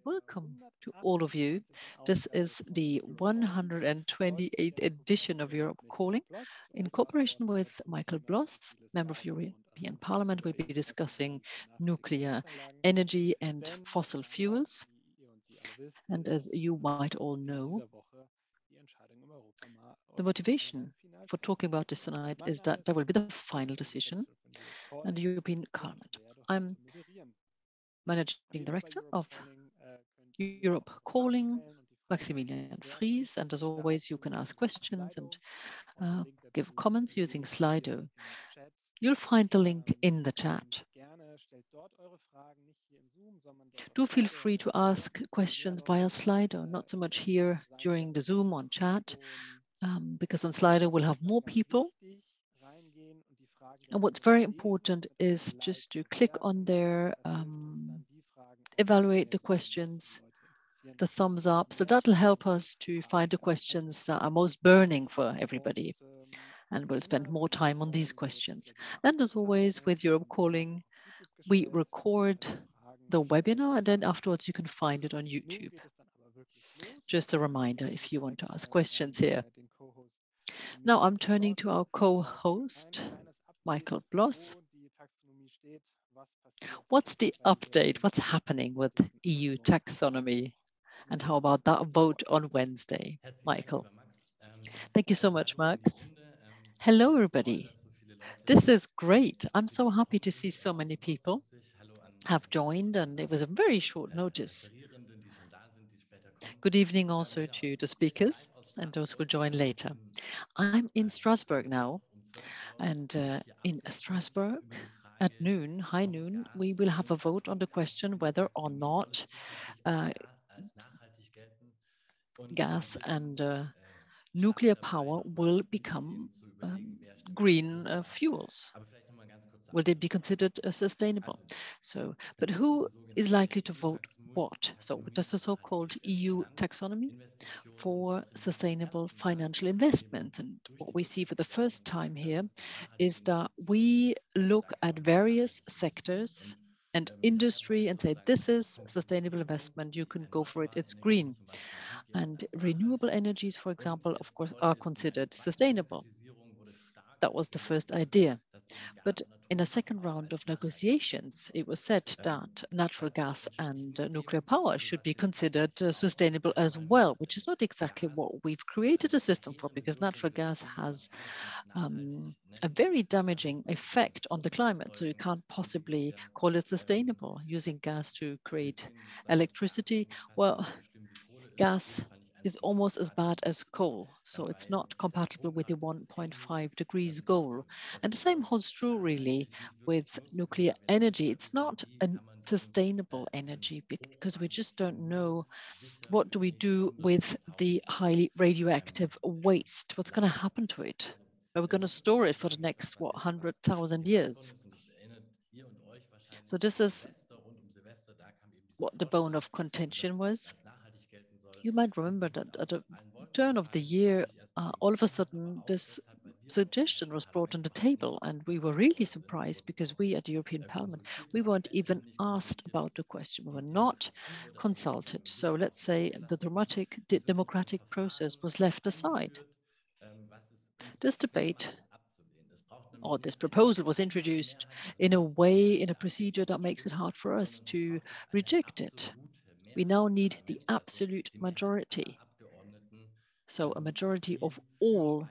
Welcome to all of you. This is the 128th edition of Europe Calling. In cooperation with Michael Bloss, member of European Parliament, we'll be discussing nuclear energy and fossil fuels. And as you might all know, the motivation for talking about this tonight is that there will be the final decision and the European Parliament. I'm Managing Director of Europe Calling, Maximilian Fries, and as always, you can ask questions and give comments using Slido. You'll find the link in the chat. Do feel free to ask questions via Slido, not so much here during the Zoom on chat, because on Slido we'll have more people. And what's very important is just to click on there, evaluate the questions, the thumbs up. So that'll help us to find the questions that are most burning for everybody. And we'll spend more time on these questions. And as always, with Europe Calling, we record the webinar and then afterwards you can find it on YouTube. Just a reminder if you want to ask questions here. Now I'm turning to our co-host, Michael Bloss. What's the update? What's happening with EU taxonomy? And how about that vote on Wednesday, Michael? Thank you so much, Max. Hello, everybody. This is great. I'm so happy to see so many people have joined, and it was a very short notice. Good evening also to the speakers and those who will join later. I'm in Strasbourg now, and in Strasbourg at noon, high noon, we will have a vote on the question whether or not gas and nuclear power will become green fuels. Will they be considered sustainable? So, but who is likely to vote what? So does the so-called EU taxonomy for sustainable financial investment. And what we see for the first time here is that we look at various sectors and industry and say, this is sustainable investment, you can go for it, it's green. And renewable energies, for example, of course, are considered sustainable. That was the first idea. But in a second round of negotiations, it was said that natural gas and nuclear power should be considered sustainable as well, which is not exactly what we've created a system for, because natural gas has a very damaging effect on the climate. So you can't possibly call it sustainable, using gas to create electricity. Well, gas is almost as bad as coal. So it's not compatible with the 1.5 degrees goal. And the same holds true really with nuclear energy. It's not a sustainable energy because we just don't know what do we do with the highly radioactive waste. What's going to happen to it? Are we going to store it for the next, 100,000 years? So this is what the bone of contention was. You might remember that at the turn of the year, all of a sudden, this suggestion was brought on the table, and we were really surprised because we at the European Parliament, we weren't even asked about the question. We were not consulted. So let's say the democratic process was left aside. This debate or this proposal was introduced in a way, in a procedure that makes it hard for us to reject it. We now need the absolute majority. So a majority of all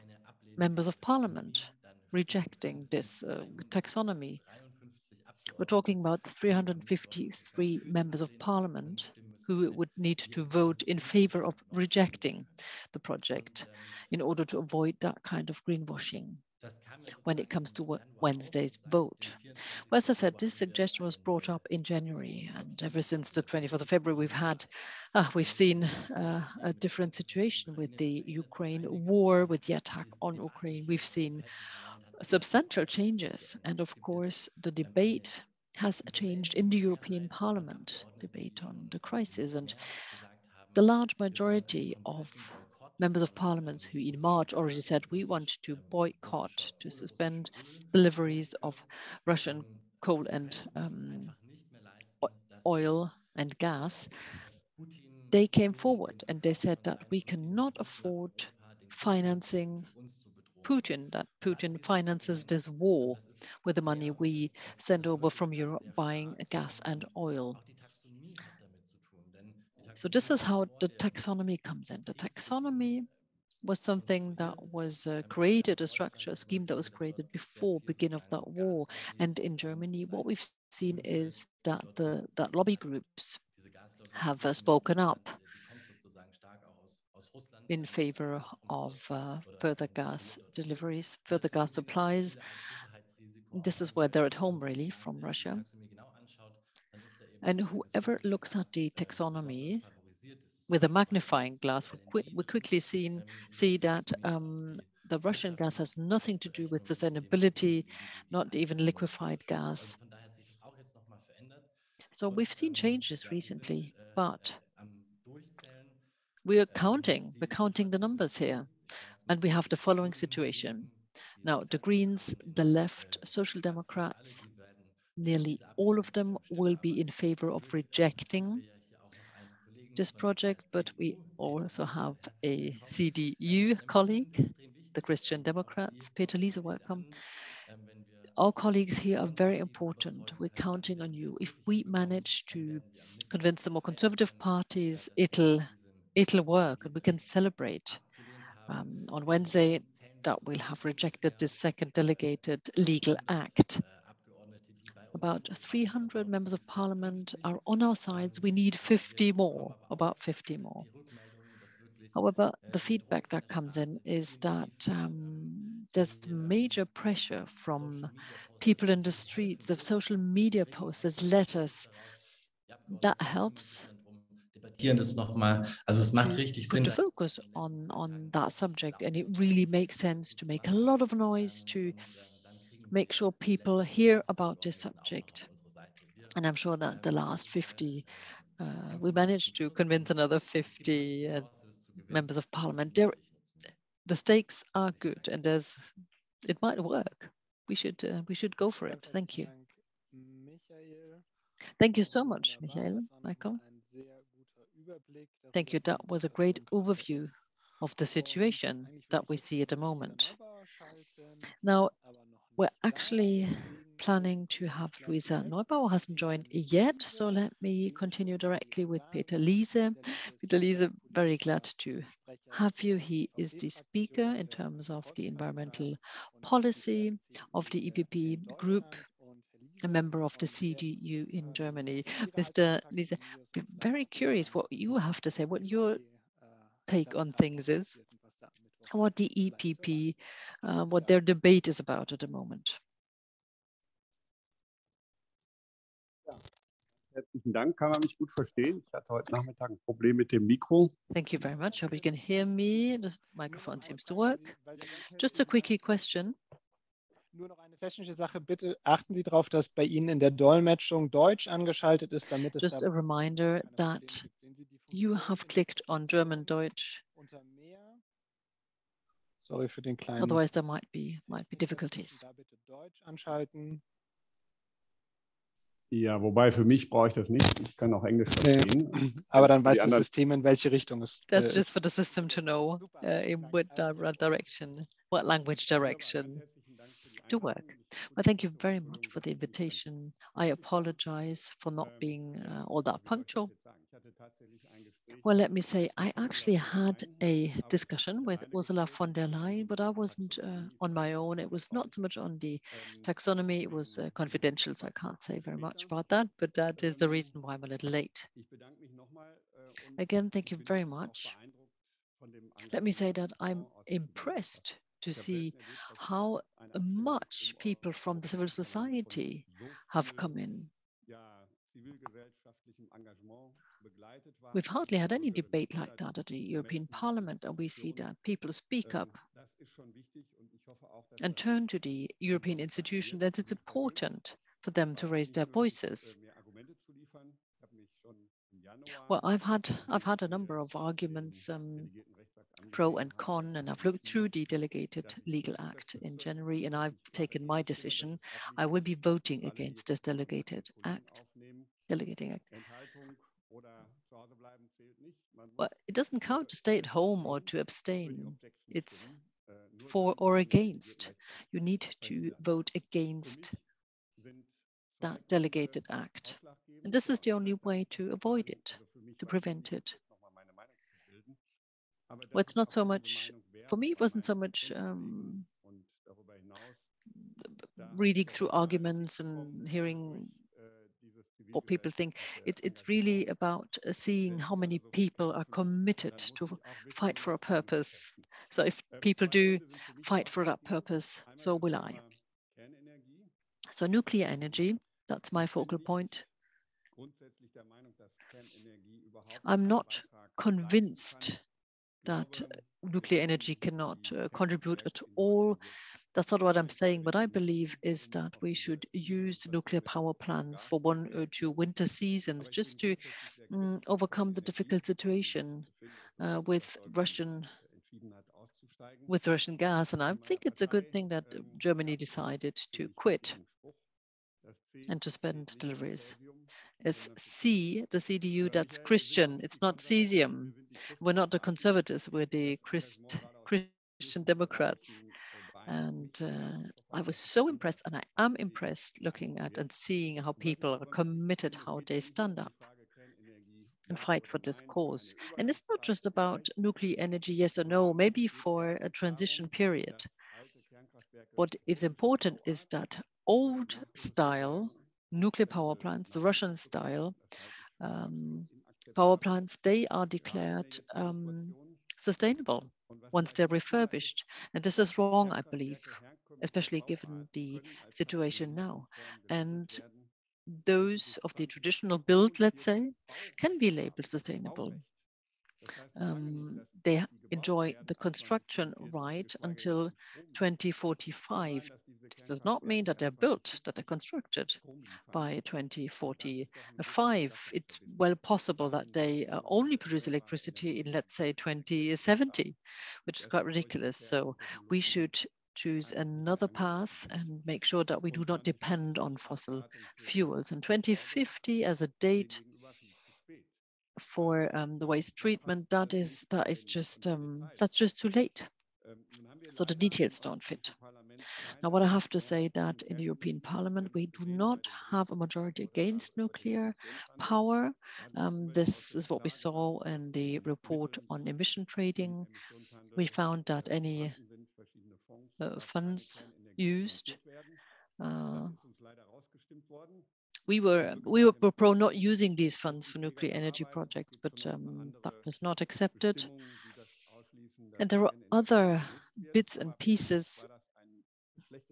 members of parliament rejecting this taxonomy. We're talking about 353 members of parliament who would need to vote in favor of rejecting the project in order to avoid that kind of greenwashing when it comes to Wednesday's vote. Well, as I said, this suggestion was brought up in January, and ever since the 24th of February, we've seen a different situation with the Ukraine war, with the attack on Ukraine. We've seen substantial changes, and of course, the debate has changed in the European Parliament, debate on the crisis, and the large majority of members of parliament who in March already said we want to boycott, to suspend deliveries of Russian coal and oil and gas, they came forward and they said that we cannot afford financing Putin, that Putin finances this war with the money we send over from Europe buying gas and oil. So this is how the taxonomy comes in. The taxonomy was something that was created, a structure, a scheme that was created before begin of that war. And in Germany, what we've seen is that that lobby groups have spoken up in favor of further gas deliveries, further gas supplies. This is where they're at home, really, from Russia. And whoever looks at the taxonomy with a magnifying glass will quickly see that the Russian gas has nothing to do with sustainability, not even liquefied gas. So we've seen changes recently, but we're counting the numbers here. And we have the following situation. Now, the Greens, the left, Social Democrats, nearly all of them will be in favor of rejecting this project, but we also have a CDU colleague, the Christian Democrats. Peter Liese, welcome. Our colleagues here are very important. We're counting on you. If we manage to convince the more conservative parties, it'll work, and we can celebrate on Wednesday that we'll have rejected this second delegated legal act. About 300 members of parliament are on our sides. We need 50 more, about 50 more. However, the feedback that comes in is that there's major pressure from people in the streets, the social media posters, letters. That helps to put the focus on that subject. And it really makes sense to make a lot of noise to make sure people hear about this subject. And I'm sure that the last 50, we managed to convince another 50 members of parliament. The stakes are good, and it might work. We should go for it. Thank you. Thank you so much, Michael. Thank you. That was a great overview of the situation that we see at the moment. Now, we're actually planning to have Luisa Neubauer hasn't joined yet, so let me continue directly with Peter Liese. Peter Liese, very glad to have you. He is the speaker in terms of the environmental policy of the EPP group, a member of the CDU in Germany. Mr. Liese, very curious what you have to say, what your take on things is, what the EPP, what their debate is about at the moment. Herzlichen Dank, kann man mich gut verstehen? Ich hatte heute Nachmittag ein Problem mit dem Mikro. Thank you very much. Hope you can hear me. The microphone seems to work. Just a quickie question. Nur noch eine technische Sache. Bitte achten Sie darauf, dass bei Ihnen in der Dolmetschung Deutsch angeschaltet ist, damit es just a reminder that you have clicked on German Deutsch. Sorry für den kleinen. Otherwise there might be difficulties. Da bitte Deutsch anschalten. Ja, wobei für mich brauche ich das nicht. Ich kann auch Englisch verstehen. Aber dann weiß das System, in welche Richtung es That's just for the system to know in what direction, what language direction to work. Well, thank you very much for the invitation. I apologize for not being all that punctual. Well, let me say, I actually had a discussion with Ursula von der Leyen, but I wasn't on my own. It was not so much on the taxonomy. It was confidential, so I can't say very much about that, but that is the reason why I'm a little late. Again, thank you very much. Let me say that I'm impressed to see how much people from the civil society have come in. We've hardly had any debate like that at the European Parliament, and we see that people speak up and turn to the European institution, that it's important for them to raise their voices. Well, I've had a number of arguments, pro and con, and I've looked through the delegated legal act in January, and I've taken my decision. I will be voting against this delegating act. Well, it doesn't count to stay at home or to abstain. It's for or against. You need to vote against that delegated act. And this is the only way to avoid it, to prevent it. Well, it's not so much, for me, it wasn't so much reading through arguments and hearing what people think. It's really about seeing how many people are committed to fight for a purpose. So if people do fight for that purpose, so will I. So nuclear energy, that's my focal point. I'm not convinced that nuclear energy cannot contribute at all. That's not what I'm saying. What I believe is that we should use nuclear power plants for 1 or 2 winter seasons just to overcome the difficult situation with Russian gas. And I think it's a good thing that Germany decided to quit and to suspend deliveries. As C, the CDU, that's Christian. It's not cesium. We're not the conservatives. We're the Christian Democrats. And I was so impressed, and I am impressed looking at and seeing how people are committed, how they stand up and fight for this cause. And it's not just about nuclear energy, yes or no, maybe for a transition period. What is important is that old style nuclear power plants, the Russian style power plants, they are declared sustainable once they're refurbished. And this is wrong, I believe, especially given the situation now. And those of the traditional build, let's say, can be labeled sustainable. They enjoy the construction right until 2045. This does not mean that they're built, that they're constructed by 2045. It's well possible that they only produce electricity in, let's say, 2070, which is quite ridiculous. So we should choose another path and make sure that we do not depend on fossil fuels. And 2050 as a date for the waste treatment, that's just too late. So the details don't fit. Now, what I have to say that in the European Parliament, we do not have a majority against nuclear power. This is what we saw in the report on emission trading. We found that any funds used, we were pro not using these funds for nuclear energy projects, but that was not accepted. And there are other bits and pieces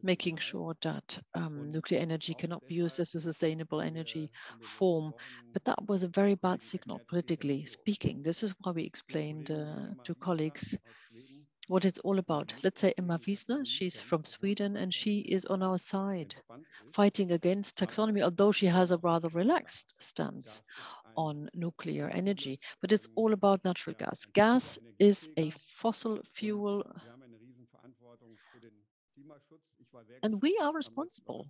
making sure that nuclear energy cannot be used as a sustainable energy form. But that was a very bad signal, politically speaking. This is why we explained to colleagues what it's all about. Let's say Emma Wiesner, she's from Sweden, and she is on our side, fighting against taxonomy, although she has a rather relaxed stance on nuclear energy. But it's all about natural gas. Gas is a fossil fuel, and we are responsible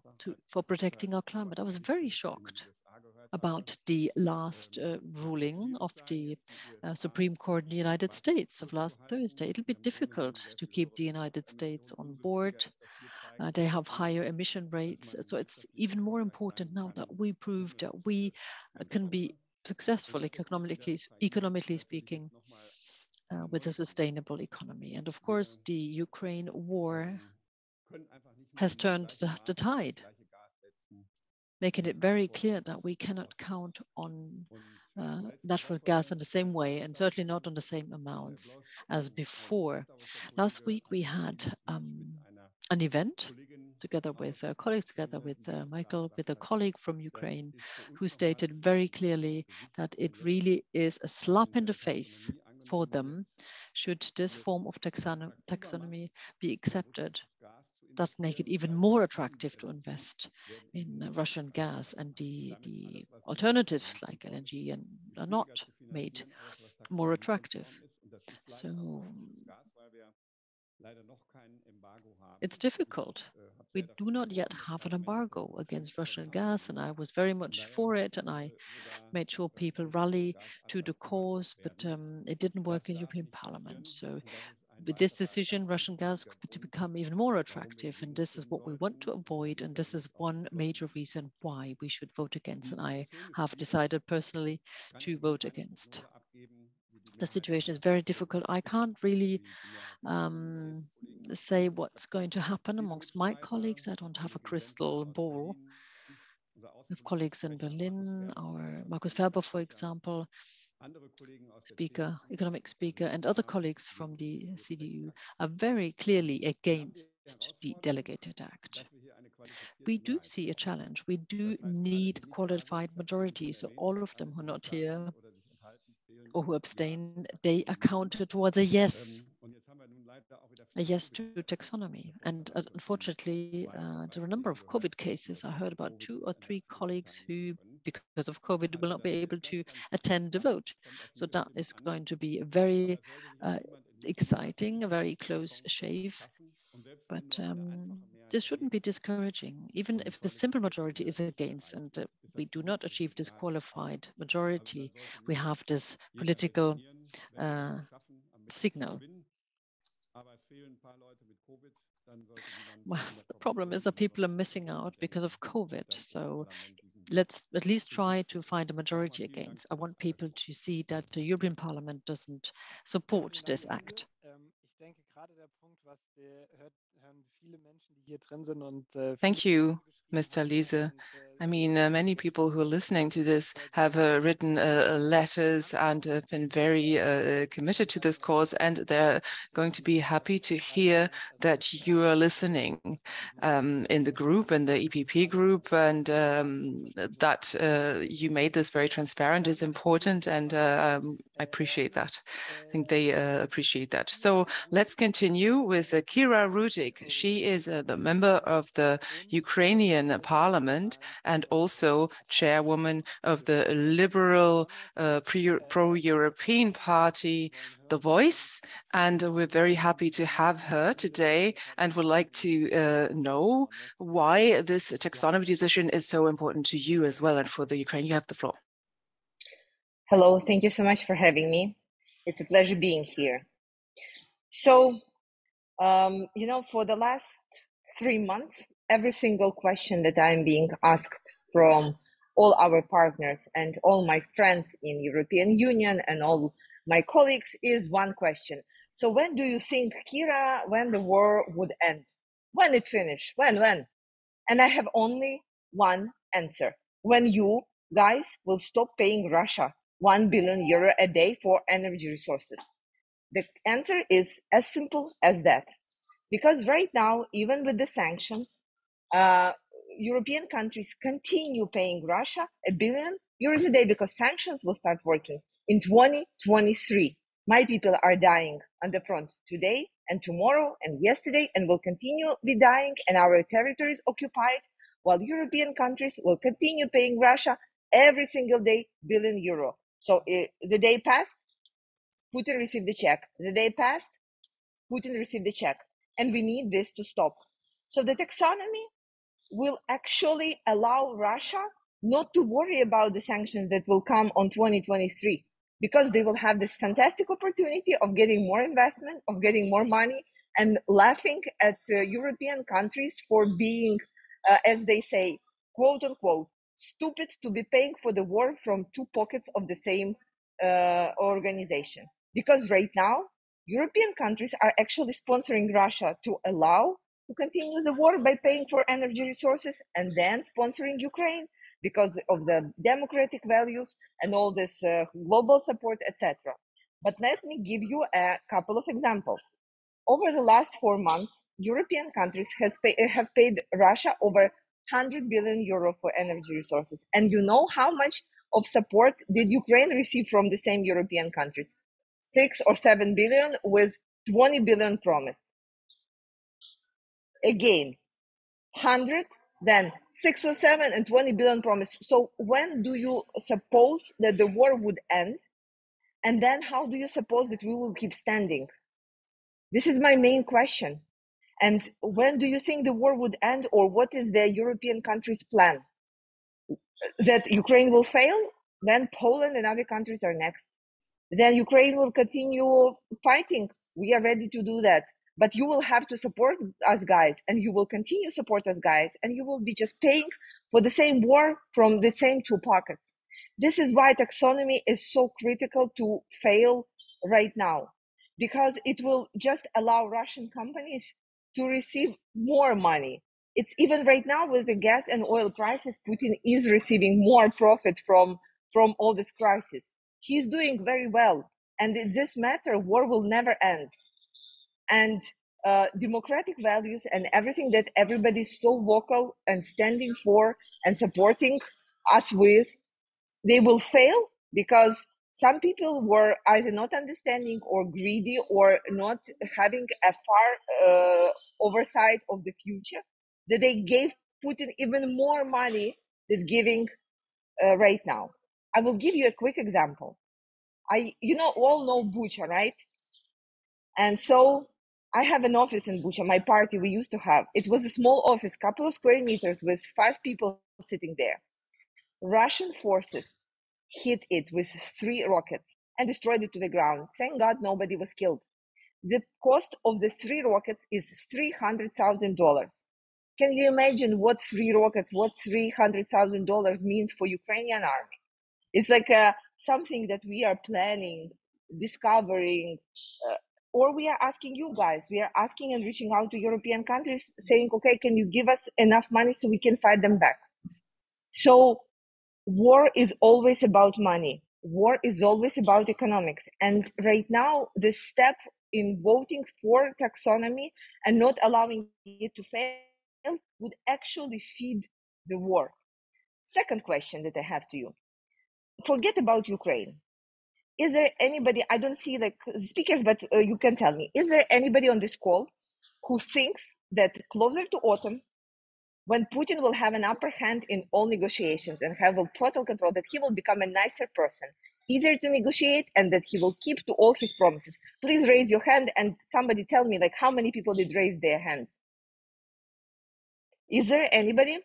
for protecting our climate. I was very shocked about the last ruling of the Supreme Court in the United States of last Thursday. It'll be difficult to keep the United States on board. They have higher emission rates. So it's even more important now that we prove that we can be successful economically speaking with a sustainable economy. And of course, the Ukraine war has turned the tide, making it very clear that we cannot count on natural gas in the same way, and certainly not on the same amounts as before. Last week, we had an event together with colleagues, together with Michael, with a colleague from Ukraine, who stated very clearly that it really is a slap in the face for them should this form of taxonomy be accepted. That make it even more attractive to invest in Russian gas, and the alternatives like LNG are not made more attractive. So It's difficult. We do not yet have an embargo against Russian gas, and I was very much for it, and I made sure people rally to the cause, but it didn't work in European Parliament. So with this decision, Russian gas could become even more attractive, and this is what we want to avoid, and this is one major reason why we should vote against, and I have decided personally to vote against. The situation is very difficult. I can't really say what's going to happen amongst my colleagues. I don't have a crystal ball. We have colleagues in Berlin, our Markus Ferber, for example, economic speaker, and other colleagues from the CDU are very clearly against the delegated act. We do see a challenge. We do need a qualified majority. So all of them who are not here or who abstain, they are counted towards a yes to taxonomy. And unfortunately, there are a number of COVID cases. I heard about 2 or 3 colleagues who, because of COVID, will not be able to attend the vote. So that is going to be a very exciting, a very close shave. But this shouldn't be discouraging, even if a simple majority is against and we do not achieve this qualified majority, we have this political signal. Well, the problem is that people are missing out because of COVID. So let's at least try to find a majority against. I want people to see that the European Parliament doesn't support this act. Thank you, Mr. Liese. I mean, many people who are listening to this have written letters and have been very committed to this cause, and they're going to be happy to hear that you are listening in the group, in the EPP group, and that you made this very transparent is important, and I appreciate that. I think they appreciate that. So let's continue with Kira Rudik. She is the member of the Ukrainian Parliament and also chairwoman of the Liberal Pro-European Party, The Voice. And we're very happy to have her today and would like to know why this taxonomy decision is so important to you as well and for the Ukraine. You have the floor. Hello, thank you so much for having me. It's a pleasure being here. So, for the last 3 months, every single question that I'm being asked from all our partners and all my friends in European Union and all my colleagues is one question. So when do you think, Kira, when the war would end? When it finish? When? And I have only one answer. When you guys will stop paying Russia 1 billion euro a day for energy resources. The answer is as simple as that. Because right now, even with the sanctions, European countries continue paying Russia 1 billion euros a day because sanctions will start working in 2023. My people are dying on the front today and tomorrow and yesterday and will continue be dying, and our territory is occupied, while European countries will continue paying Russia every single day 1 billion euro. So the day passed, Putin received the check. The day passed, Putin received the check. And we need this to stop. So the taxonomy will actually allow Russia not to worry about the sanctions that will come on 2023, because they will have this fantastic opportunity of getting more investment, of getting more money, and laughing at European countries for being, as they say, quote unquote, stupid to be paying for the war from 2 pockets of the same organization. Because right now, European countries are actually sponsoring Russia to allow to continue the war by paying for energy resources, and then sponsoring Ukraine because of the democratic values and all this global support, etc. But let me give you a couple of examples. Over the last 4 months, European countries have paid Russia over 100 billion euro for energy resources. And you know how much of support did Ukraine receive from the same European countries? 6 or 7 billion with 20 billion promised. Again, 100, then 6 or 7 and 20 billion promised. So when do you suppose that the war would end? And then how do you suppose that we will keep standing? This is my main question. And when do you think the war would end, or what is the European countries' plan? That Ukraine will fail, then Poland and other countries are next. Then Ukraine will continue fighting. We are ready to do that. But you will have to support us guys, and you will continue to support us guys, and you will be just paying for the same war from the same two pockets. This is why taxonomy is so critical to fail right now, because it will just allow Russian companies to receive more money. It's even right now with the gas and oil prices, Putin is receiving more profit from all this crisis. He's doing very well. And in this matter, war will never end. And democratic values and everything that everybody's so vocal and standing for and supporting us with, they will fail because some people were either not understanding or greedy or not having a far oversight of the future, that they gave Putin even more money than giving right now. I will give you a quick example. All know Bucha, right? And so I have an office in Bucha, my party we used to have. It was a small office, couple of square meters with 5 people sitting there. Russian forces hit it with 3 rockets and destroyed it to the ground. Thank God nobody was killed. The cost of the 3 rockets is $300,000. Can you imagine what 3 rockets, what $300,000 means for Ukrainian army? It's like something that we are planning, discovering, or we are asking you guys, we are asking and reaching out to European countries saying, okay, can you give us enough money so we can fight them back? So war is always about money. War is always about economics. And right now, the step in voting for taxonomy and not allowing it to fail would actually feed the war. Second question that I have to you. Forget about Ukraine. Is there anybody, I don't see like speakers, but you can tell me, is there anybody on this call who thinks that closer to autumn, when Putin will have an upper hand in all negotiations and have a total control, that he will become a nicer person, easier to negotiate, and that he will keep to all his promises? Please raise your hand and somebody tell me like how many people did raise their hands. Is there anybody?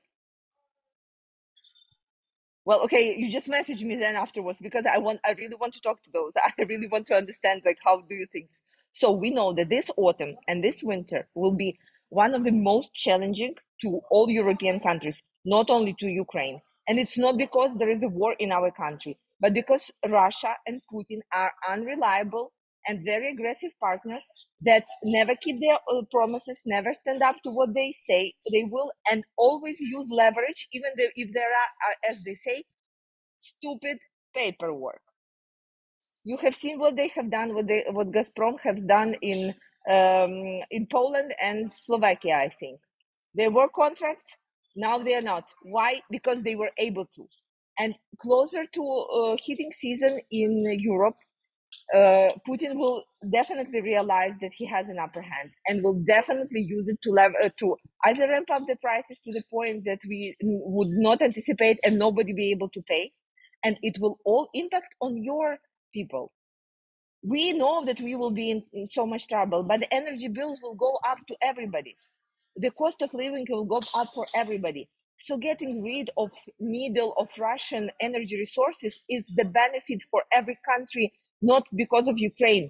Well, okay, you just message me then afterwards because I really want to talk to those. I really want to understand like how do you think? So we know that this autumn and this winter will be one of the most challenging to all European countries, not only to Ukraine. And it's not because there is a war in our country, but because Russia and Putin are unreliable and very aggressive partners that never keep their promises, never stand up to what they say they will, and always use leverage, even if there are, as they say, stupid paperwork. You have seen what they have done, what Gazprom has done in Poland and Slovakia, I think. They were contracts, now they are not. Why? Because they were able to. And closer to heating season in Europe, Putin will definitely realize that he has an upper hand and will definitely use it to either ramp up the prices to the point that we would not anticipate and nobody be able to pay. And it will all impact on your people. We know that we will be in so much trouble, but the energy bills will go up to everybody. The cost of living will go up for everybody. So getting rid of needle of Russian energy resources is the benefit for every country, not because of Ukraine,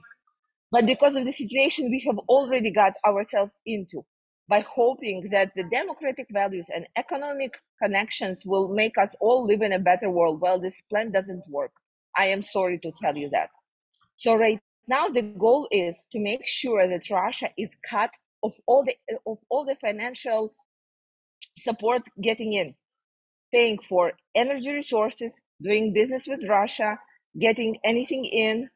but because of the situation we have already got ourselves into, by hoping that the democratic values and economic connections will make us all live in a better world. Well, this plan doesn't work. I am sorry to tell you that. So right now, the goal is to make sure that Russia is cut of all the financial support getting in, paying for energy resources, doing business with Russia, getting anything in.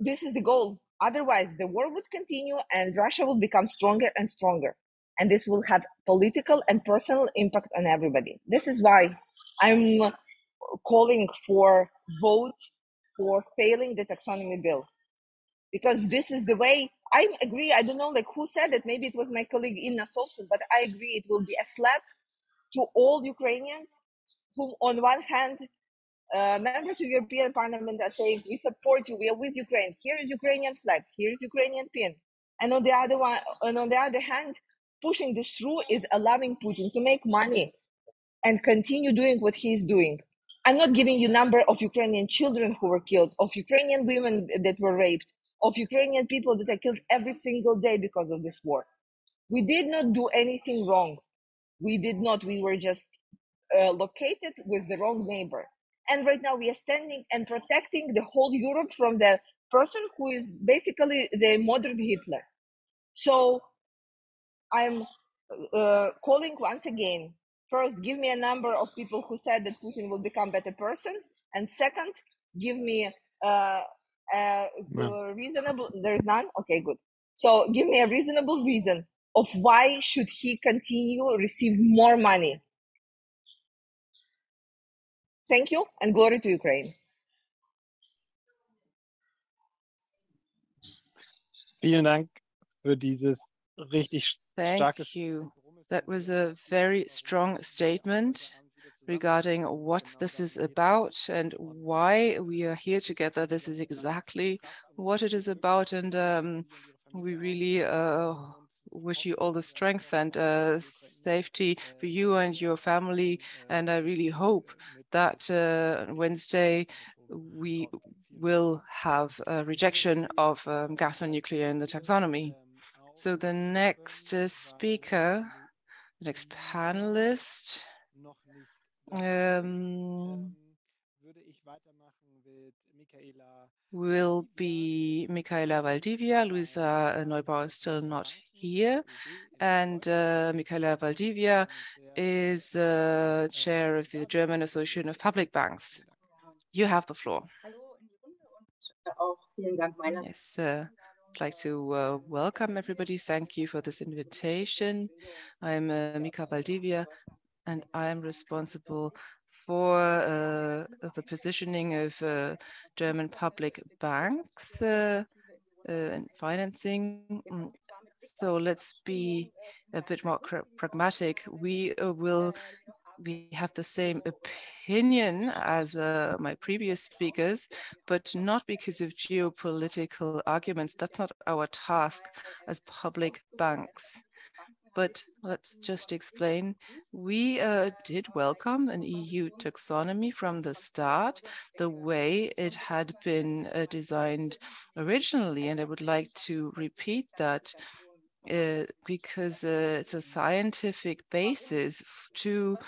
This is the goal. Otherwise, the war would continue and Russia will become stronger and stronger. And this will have political and personal impact on everybody. This is why I'm calling for vote for failing the taxonomy bill. Because this is the way, I agree, I don't know like who said it, maybe it was my colleague Inna Solson, but I agree it will be a slap to all Ukrainians who on one hand members of European Parliament are saying, we support you, we are with Ukraine. Here is Ukrainian flag, here is Ukrainian pin. And on the other hand, pushing this through is allowing Putin to make money and continue doing what he's doing. I'm not giving you number of Ukrainian children who were killed, of Ukrainian women that were raped, of Ukrainian people that are killed every single day because of this war. We did not do anything wrong. We did not. We were just located with the wrong neighbor. And right now we are standing and protecting the whole Europe from the person who is basically the modern Hitler. So I'm calling once again. First, give me a number of people who said that Putin will become a better person. And second, give me reasonable, there's none? Okay, good. So give me a reasonable reason of why should he continue receive more money. Thank you and glory to Ukraine. Vielen Dank für dieses richtig starke. Thank you. That was a very strong statement regarding what this is about and why we are here together. This is exactly what it is about, and we really wish you all the strength and safety for you and your family. And I really hope that Wednesday we will have a rejection of gas and nuclear in the taxonomy. So the next speaker, the next panelist, will be Michaela Valdivia. Luisa Neubauer is still not here. And Michaela Valdivia is chair of the German Association of Public Banks. You have the floor. Yes, I'd like to welcome everybody. Thank you for this invitation. I'm Mica Valdivia, and I'm responsible for the positioning of German public banks and financing. So let's be a bit more pragmatic. We have the same opinion as my previous speakers, but not because of geopolitical arguments. That's not our task as public banks. But let's just explain. We did welcome an EU taxonomy from the start, the way it had been designed originally. And I would like to repeat that because it's a scientific basis to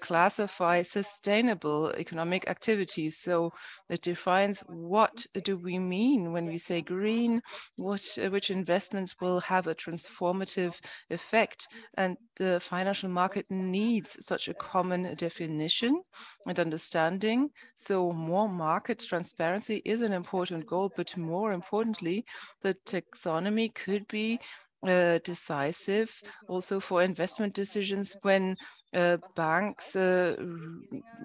classify sustainable economic activities. So it defines what do we mean when we say green, which investments will have a transformative effect. And the financial market needs such a common definition and understanding. So more market transparency is an important goal, but more importantly, the taxonomy could be decisive also for investment decisions when banks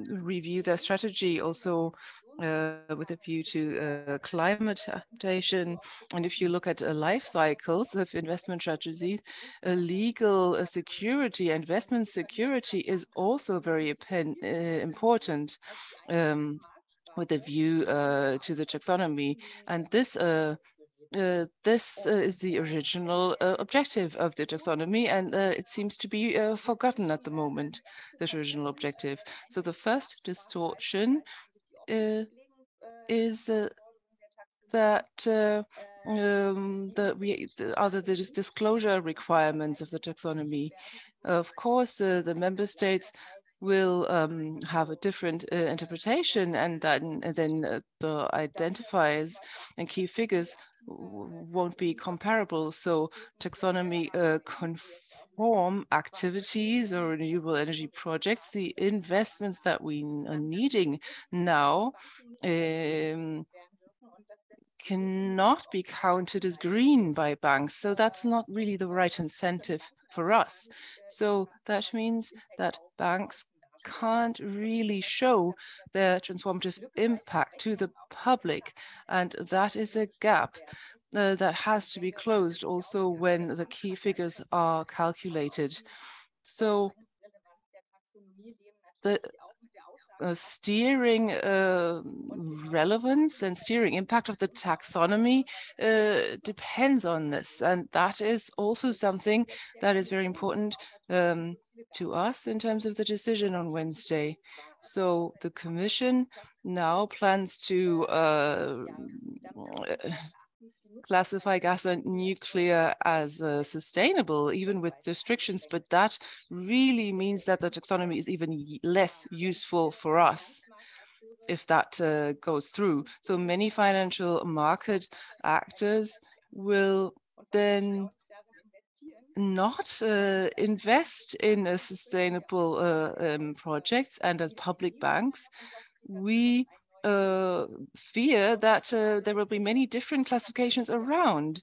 review their strategy, also with a view to climate adaptation. And if you look at life cycles of investment strategies, legal security, investment security is also very important with a view to the taxonomy. And this is the original objective of the taxonomy, and it seems to be forgotten at the moment, this original objective. So the first distortion is that the disclosure requirements of the taxonomy. Of course, the member states will have a different interpretation, and then the identifiers and key figures won't be comparable. So taxonomy conform activities or renewable energy projects, the investments that we are needing now cannot be counted as green by banks. So that's not really the right incentive for us. So that means that banks can't really show their transformative impact to the public. And that is a gap that has to be closed also when the key figures are calculated. So steering relevance and steering impact of the taxonomy depends on this. And that is also something that is very important to us in terms of the decision on Wednesday. So the Commission now plans to classify gas and nuclear as sustainable, even with restrictions, but that really means that the taxonomy is even less useful for us if that goes through. So many financial market actors will then not invest in sustainable projects, and as public banks, we fear that there will be many different classifications around.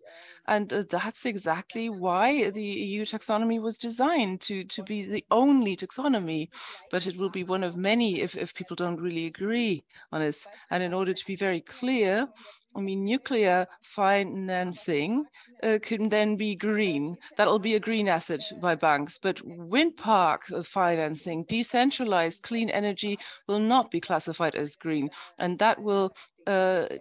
And that's exactly why the EU taxonomy was designed to be the only taxonomy, but it will be one of many if people don't really agree on this. And in order to be very clear, I mean, nuclear financing can then be green. That'll be a green asset by banks. But wind park financing, decentralized clean energy will not be classified as green. And that will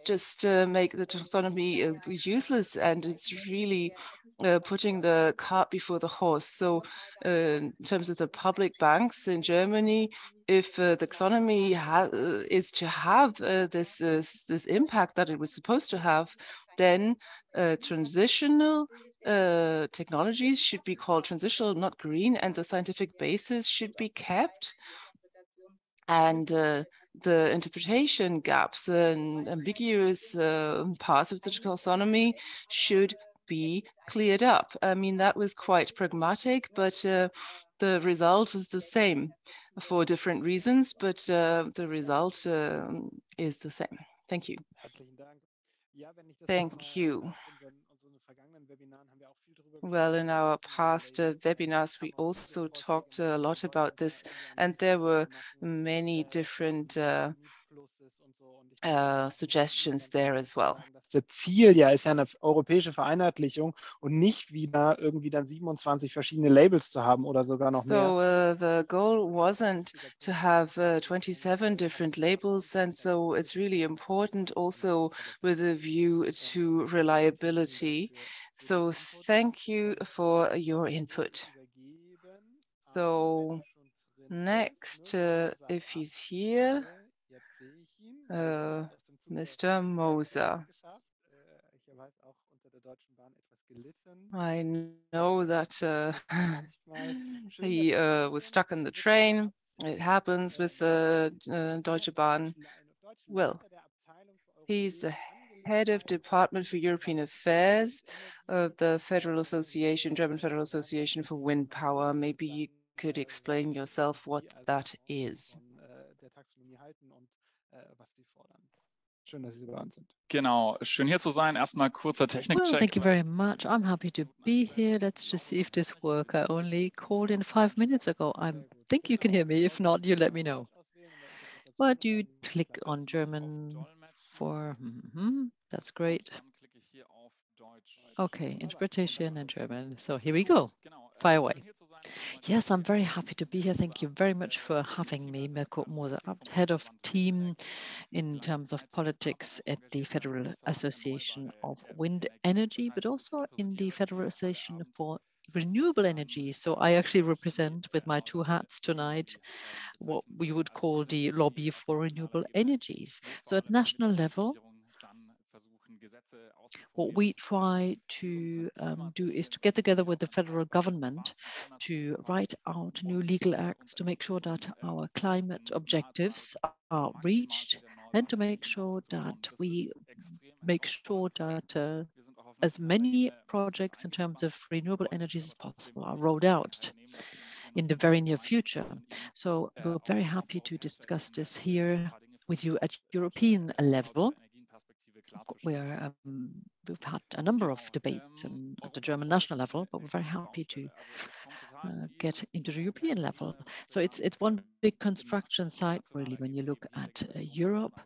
just make the taxonomy useless. And it's really putting the cart before the horse. So in terms of the public banks in Germany, if the taxonomy is to have this impact that it was supposed to have, then transitional technologies should be called transitional, not green, and the scientific basis should be kept. And the interpretation gaps and ambiguous parts of the taxonomy should be cleared up. I mean, that was quite pragmatic, but the result is the same for different reasons, but the result is the same. Thank you. Thank you. Well, in our past webinars, we also talked a lot about this, and there were many different suggestions there as well. Das Ziel ja ist ja eine europäische Vereinheitlichung und nicht wieder irgendwie dann 27 verschiedene Labels zu haben oder sogar noch mehr. So the goal wasn't to have 27 different labels, and so it's really important also with a view to reliability. So thank you for your input. So next, if he's here, Mr. Moser. I know that he was stuck in the train. It happens with the Deutsche Bahn. Well, he's the head of Department for European Affairs of the Federal Association, German Federal Association for Wind Power. Maybe you could explain yourself what that is. Schön, dass Sie bei uns sind. Genau, schön hier zu sein. Erstmal kurzer Technikcheck. Well, thank you very much. I'm happy to be here. Let's just see if this works. I only called in 5 minutes ago. I think you can hear me. If not, you let me know. But you click on German for, that's great. Okay, interpretation in German. So here we go. Fire away. Yes, I'm very happy to be here. Thank you very much for having me, Mirko, Moser-Abt, head of team in terms of politics at the Federal Association of Wind Energy, but also in the Federal Association for Renewable Energy. So I actually represent with my two hats tonight what we would call the lobby for renewable energies. So at national level, what we try to do is to get together with the federal government to write out new legal acts to make sure that our climate objectives are reached and to make sure that we make sure that as many projects in terms of renewable energies as possible are rolled out in the very near future. So we're very happy to discuss this here with you at European level, where we've had a number of debates at the German national level, but we're very happy to get into the European level. So it's one big construction site, really, when you look at Europe.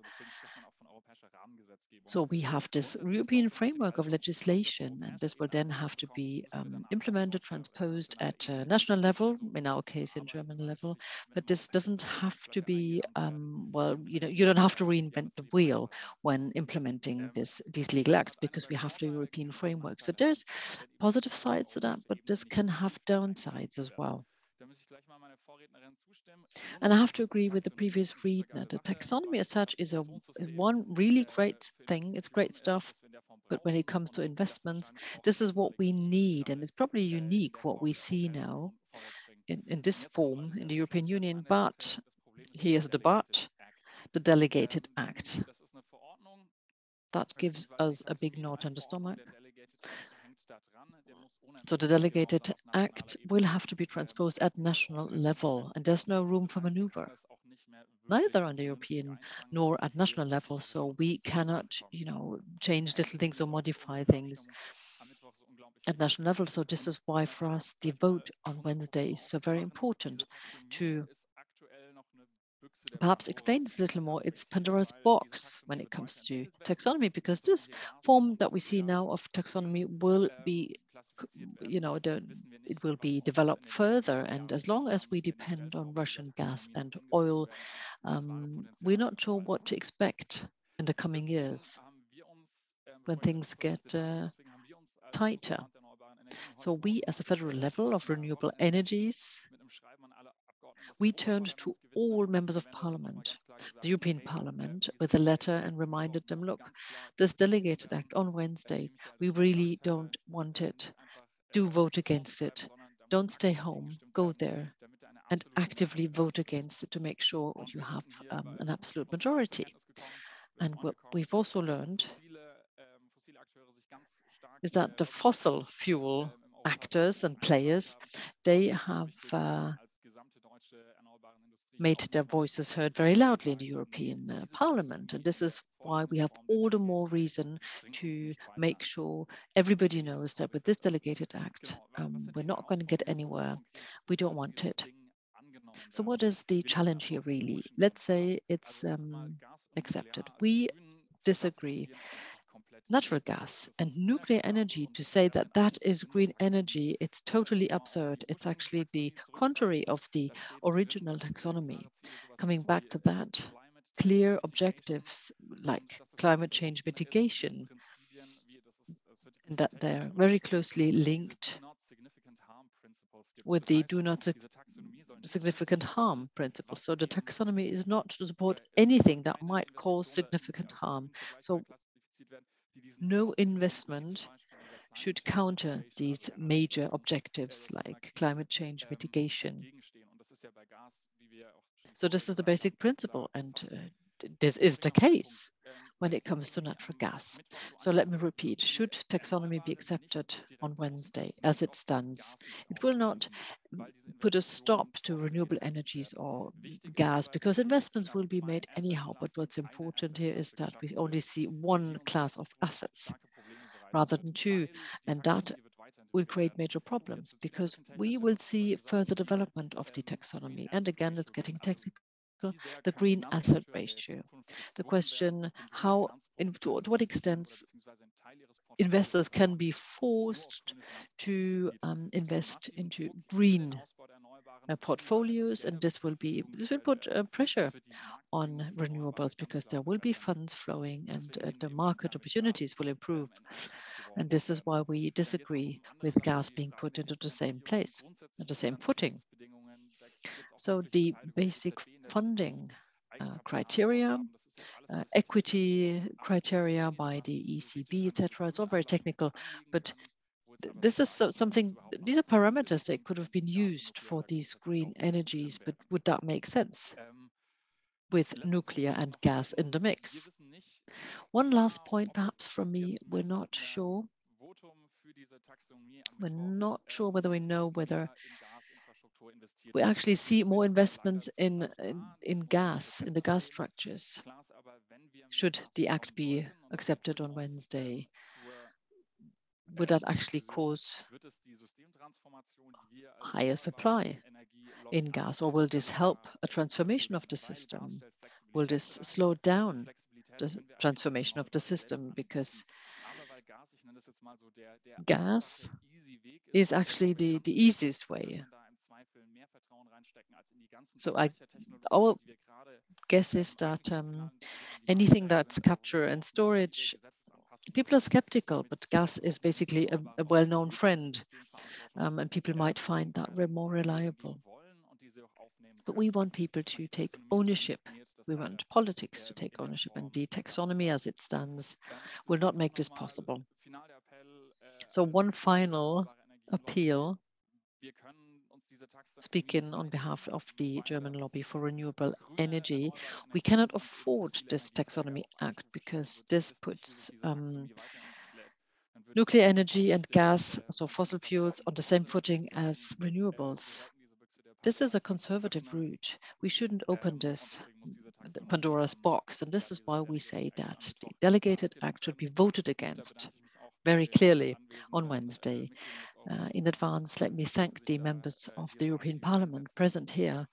So we have this European framework of legislation, and this will then have to be implemented, transposed at national level, in our case, in German level. But this doesn't have to be, well, you don't have to reinvent the wheel when implementing these legal acts, because we have the European framework. So there's positive sides to that, but this can have downsides as well. And I have to agree with the previous reader. The taxonomy as such is one really great thing. It's great stuff. But when it comes to investments, this is what we need. And it's probably unique what we see now in this form in the European Union. But here's the but, the delegated act. That gives us a big knot in the stomach. So the delegated act will have to be transposed at national level, and there's no room for maneuver, neither on the European nor at national level. So we cannot, change little things or modify things at national level. So this is why for us the vote on Wednesday is so very important. To perhaps explain this a little more, it's Pandora's box when it comes to taxonomy, because this form that we see now of taxonomy will be, it will be developed further. And as long as we depend on Russian gas and oil, we're not sure what to expect in the coming years when things get tighter. So we, as a federal level of renewable energies, we turned to all members of parliament, the European Parliament, with a letter and reminded them, look, this delegated act on Wednesday, we really don't want it. Do vote against it. Don't stay home, go there and actively vote against it to make sure you have an absolute majority. And what we've also learned is that the fossil fuel actors and players, they have made their voices heard very loudly in the European Parliament. And this is why we have all the more reason to make sure everybody knows that with this delegated act, we're not going to get anywhere. We don't want it. So what is the challenge here really? Let's say it's accepted. We disagree. Natural gas and nuclear energy, to say that that is green energy, it's totally absurd. It's actually the contrary of the original taxonomy. Coming back to that, clear objectives like climate change mitigation, and that they're very closely linked with the do not significant harm principle. So the taxonomy is not to support anything that might cause significant harm. So no investment should counter these major objectives like climate change mitigation. So this is the basic principle, and this is the case when it comes to natural gas. So let me repeat, should taxonomy be accepted on Wednesday as it stands, it will not put a stop to renewable energies or gas, because investments will be made anyhow. But what's important here is that we only see one class of assets rather than two, and that will create major problems, because we will see further development of the taxonomy. And again, it's getting technical, the green asset ratio. The question, to what extent investors can be forced to invest into green portfolios, and this will put pressure on renewables, because there will be funds flowing and the market opportunities will improve. And this is why we disagree with gas being put into the same place, at the same footing. So the basic funding criteria, equity criteria by the ECB, etc. It's all very technical, but this is something, these are parameters that could have been used for these green energies, but would that make sense with nuclear and gas in the mix? One last point perhaps from me, we're not sure whether we know whether we actually see more investments in gas, in the gas structures. Should the act be accepted on Wednesday, would that actually cause higher supply in gas, or will this help a transformation of the system? Will this slow down the transformation of the system, because gas is actually the easiest way. So our guess is that anything that's capture and storage, people are skeptical, but gas is basically a well-known friend, and people might find that we're more reliable. But we want people to take ownership. We want politics to take ownership, and the taxonomy as it stands will not make this possible. So one final appeal, speaking on behalf of the German lobby for renewable energy, we cannot afford this taxonomy act because this puts nuclear energy and gas, so fossil fuels, on the same footing as renewables. This is a conservative route. We shouldn't open this Pandora's box, and this is why we say that the delegated act should be voted against very clearly on Wednesday. In advance, let me thank the members of the European Parliament present here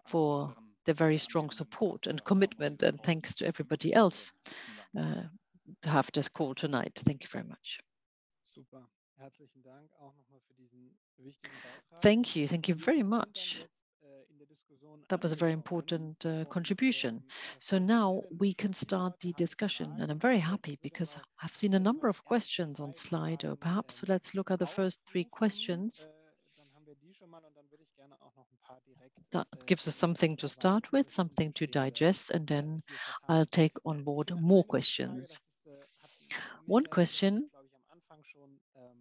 for their very strong support and commitment, and thanks to everybody else to have this call tonight. Thank you very much. Super. Herzlichen Dank auch nochmal für diesen wichtigen Beitrag. Thank you very much. That was a very important contribution. So now we can start the discussion, and I'm very happy because I've seen a number of questions on Slido. Perhaps let's look at the first 3 questions. That gives us something to start with, something to digest, and then I'll take on board more questions. One question,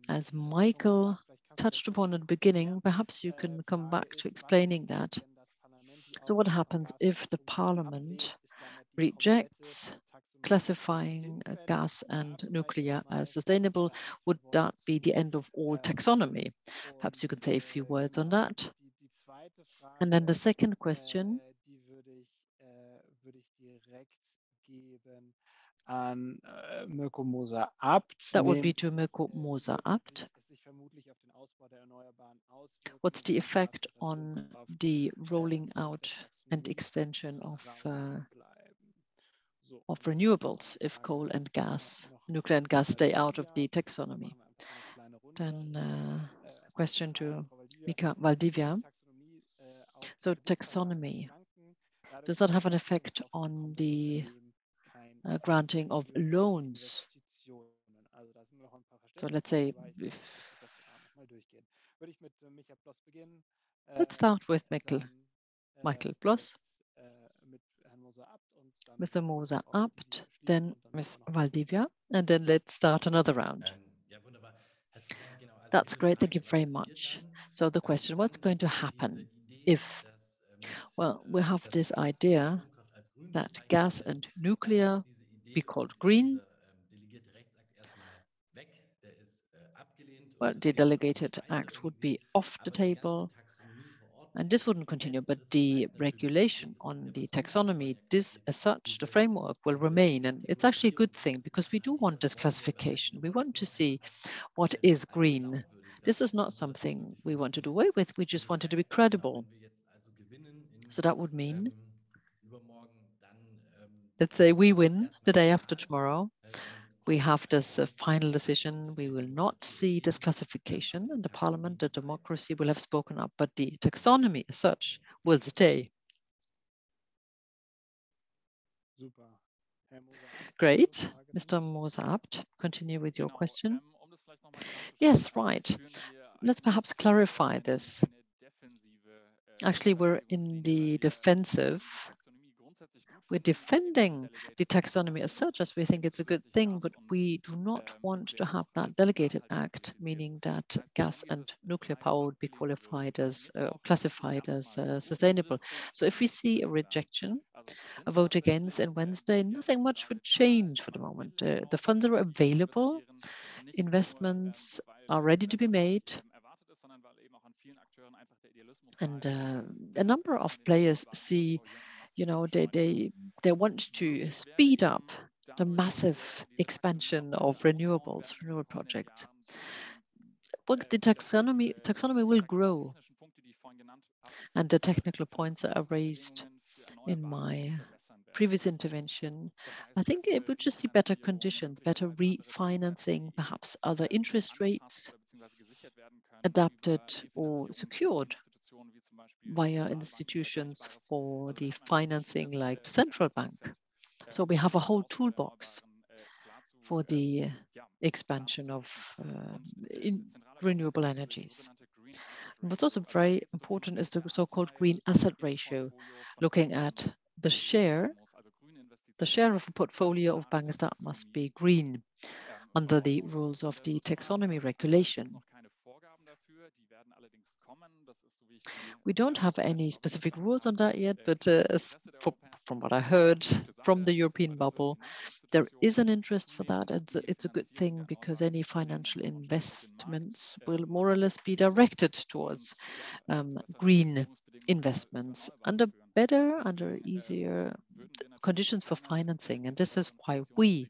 as Michael touched upon at the beginning, perhaps you can come back to explaining that. So what happens if the Parliament rejects classifying gas and nuclear as sustainable? Would that be the end of all taxonomy? Perhaps you could say a few words on that. And then the second question. Mirko Moser-Abt. That would be to Mirko Moser-Abt. What's the effect on the rolling out and extension of renewables if coal and gas, nuclear and gas stay out of the taxonomy? Then a question to Mica Valdivia. So taxonomy, does that have an effect on the granting of loans? So let's say let's start with Michael Bloss, Mr. Moser-Abt, then Ms. Valdivia, and then let's start another round. That's great, thank you very much. So the question, what's going to happen if, well, we have this idea that gas and nuclear be called green. Well, the delegated act would be off the table, and this wouldn't continue, but the regulation on the taxonomy, this as such, the framework will remain. And it's actually a good thing because we do want this classification. We want to see what is green. This is not something we want to do away with. We just want it to be credible. So that would mean, let's say we win the day after tomorrow. We have this final decision. We will not see this classification, and the Parliament, the democracy will have spoken up, but the taxonomy as such will stay. Great. Mr. Moser-Abt, continue with your question. Yes, right. Let's perhaps clarify this. Actually, we're in the defensive. We're defending the taxonomy as such, as we think it's a good thing, but we do not want to have that delegated act, meaning that gas and nuclear power would be qualified as, classified as sustainable. So if we see a rejection, a vote against on Wednesday, nothing much would change for the moment. The funds are available, investments are ready to be made, and a number of players see, you know, they want to speed up the massive expansion of renewable projects. But the taxonomy will grow, and the technical points that are raised in my previous intervention, I think it would just see better conditions, better refinancing, perhaps other interest rates adapted or secured via institutions for the financing like the central bank. So we have a whole toolbox for the expansion of renewable energies. And what's also very important is the so-called green asset ratio, looking at the share of a portfolio of banks that must be green under the rules of the taxonomy regulation. We don't have any specific rules on that yet, but from what I heard from the European bubble, there is an interest for that. And it's a good thing because any financial investments will more or less be directed towards green investments under easier conditions for financing. And this is why we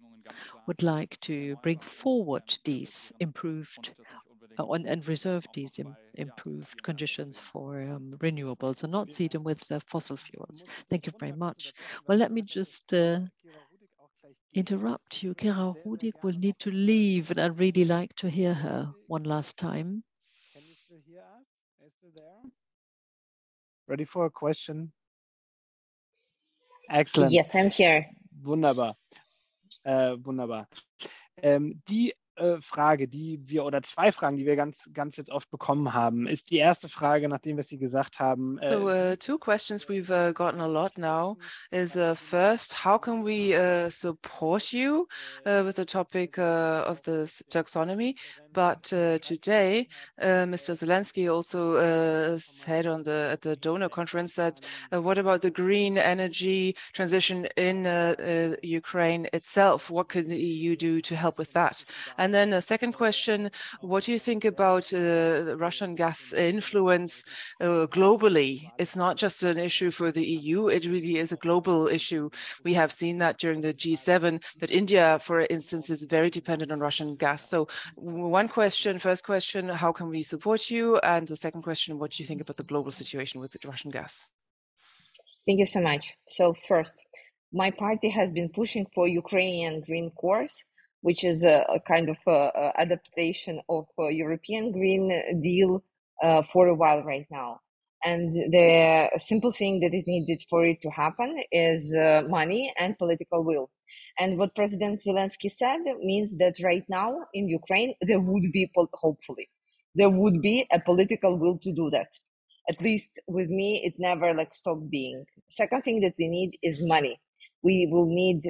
would like to bring forward these improved and reserve these improved conditions for renewables and not see them with fossil fuels. Thank you very much. Well, let me just interrupt you. Kira Rudik will need to leave, and I'd really like to hear her one last time. Can you still hear us? Are you still there? Ready for a question? Excellent. Yes, I'm here. Wunderbar. Wunderbar. Die Frage, oder zwei Fragen, die wir ganz jetzt oft bekommen haben, ist die erste Frage, nachdem was Sie gesagt haben. So two questions we've gotten a lot now is first, how can we support you with the topic of this taxonomy? But today, Mr. Zelensky also said at the donor conference that what about the green energy transition in Ukraine itself? What could the EU do to help with that? And then a second question, what do you think about the Russian gas influence globally? It's not just an issue for the EU, it really is a global issue. We have seen that during the G7, that India, for instance, is very dependent on Russian gas. So first question, how can we support you? And the second question, what do you think about the global situation with the Russian gas? Thank you so much. So first, my party has been pushing for Ukrainian Green Course, which is a kind of adaptation of European Green Deal for a while right now. And the simple thing that is needed for it to happen is money and political will. And what President Zelensky said means that right now in Ukraine, there would be, hopefully, there would be a political will to do that. At least with me, it never stopped being. Second thing that we need is money. We will need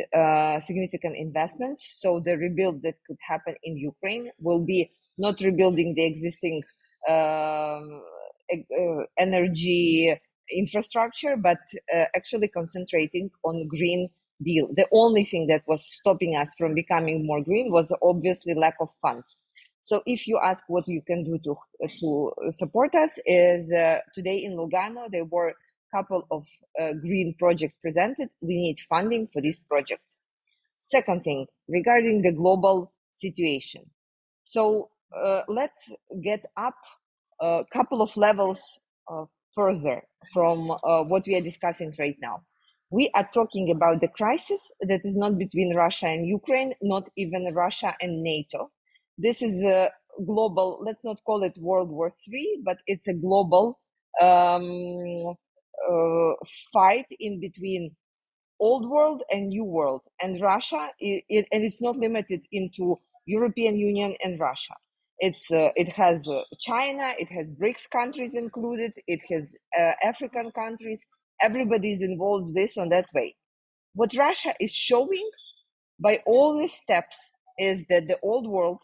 significant investments. So the rebuild that could happen in Ukraine will be not rebuilding the existing energy infrastructure, but actually concentrating on Green Deal. The only thing that was stopping us from becoming more green was obviously lack of funds. So if you ask what you can do to support us, is today in Lugano, there were a couple of green projects presented. We need funding for these projects. Second thing, regarding the global situation. So let's get up a couple of levels further from what we are discussing right now. We are talking about the crisis that is not between Russia and Ukraine, not even Russia and NATO. This is a global, let's not call it World War III, but it's a global fight in between old world and new world. And Russia, and it's not limited into European Union and Russia. It has China, it has BRICS countries included, it has African countries. Everybody is involved this on that way. What Russia is showing by all these steps is that the old world,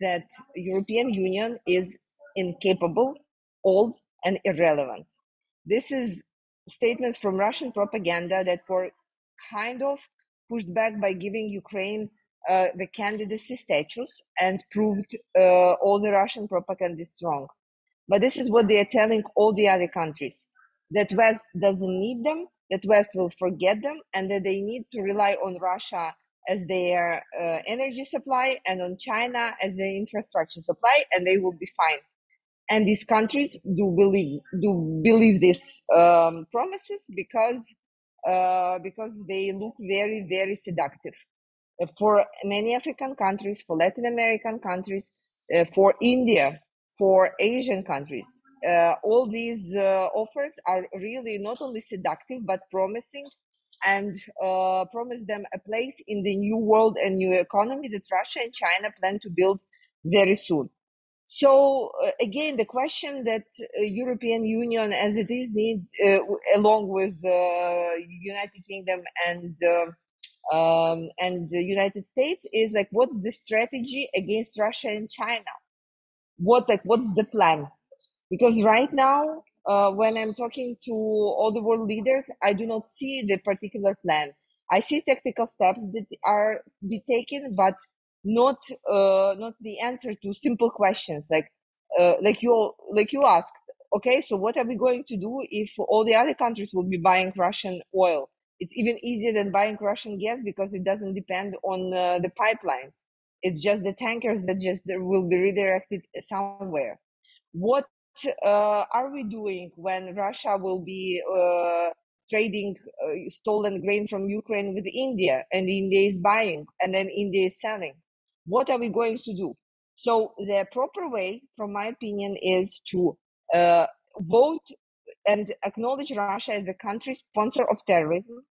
that European Union is incapable, old, and irrelevant. This is statements from Russian propaganda that were kind of pushed back by giving Ukraine the candidacy status and proved all the Russian propaganda is wrong. But this is what they are telling all the other countries, that West doesn't need them, that West will forget them, and that they need to rely on Russia as their energy supply and on China as their infrastructure supply, and they will be fine. And these countries do believe these promises because because they look very, very seductive. For many African countries, for Latin American countries, for India, for Asian countries, all these offers are really not only seductive, but promising, and promise them a place in the new world and new economy that Russia and China plan to build very soon. So again, the question that European Union as it is need, along with United Kingdom and the United States, is like, what's the strategy against Russia and China? What's the plan? Because right now, when I'm talking to all the world leaders, I do not see the particular plan. I see tactical steps that are be taken, but not the answer to simple questions like you asked. Okay, so what are we going to do if all the other countries will be buying Russian oil? It's even easier than buying Russian gas because it doesn't depend on the pipelines. It's just the tankers that just will be redirected somewhere. What are we doing when Russia will be trading stolen grain from Ukraine with India, and India is buying and then India is selling? What are we going to do? So the proper way, from my opinion, is to vote and acknowledge Russia as a country sponsor of terrorism.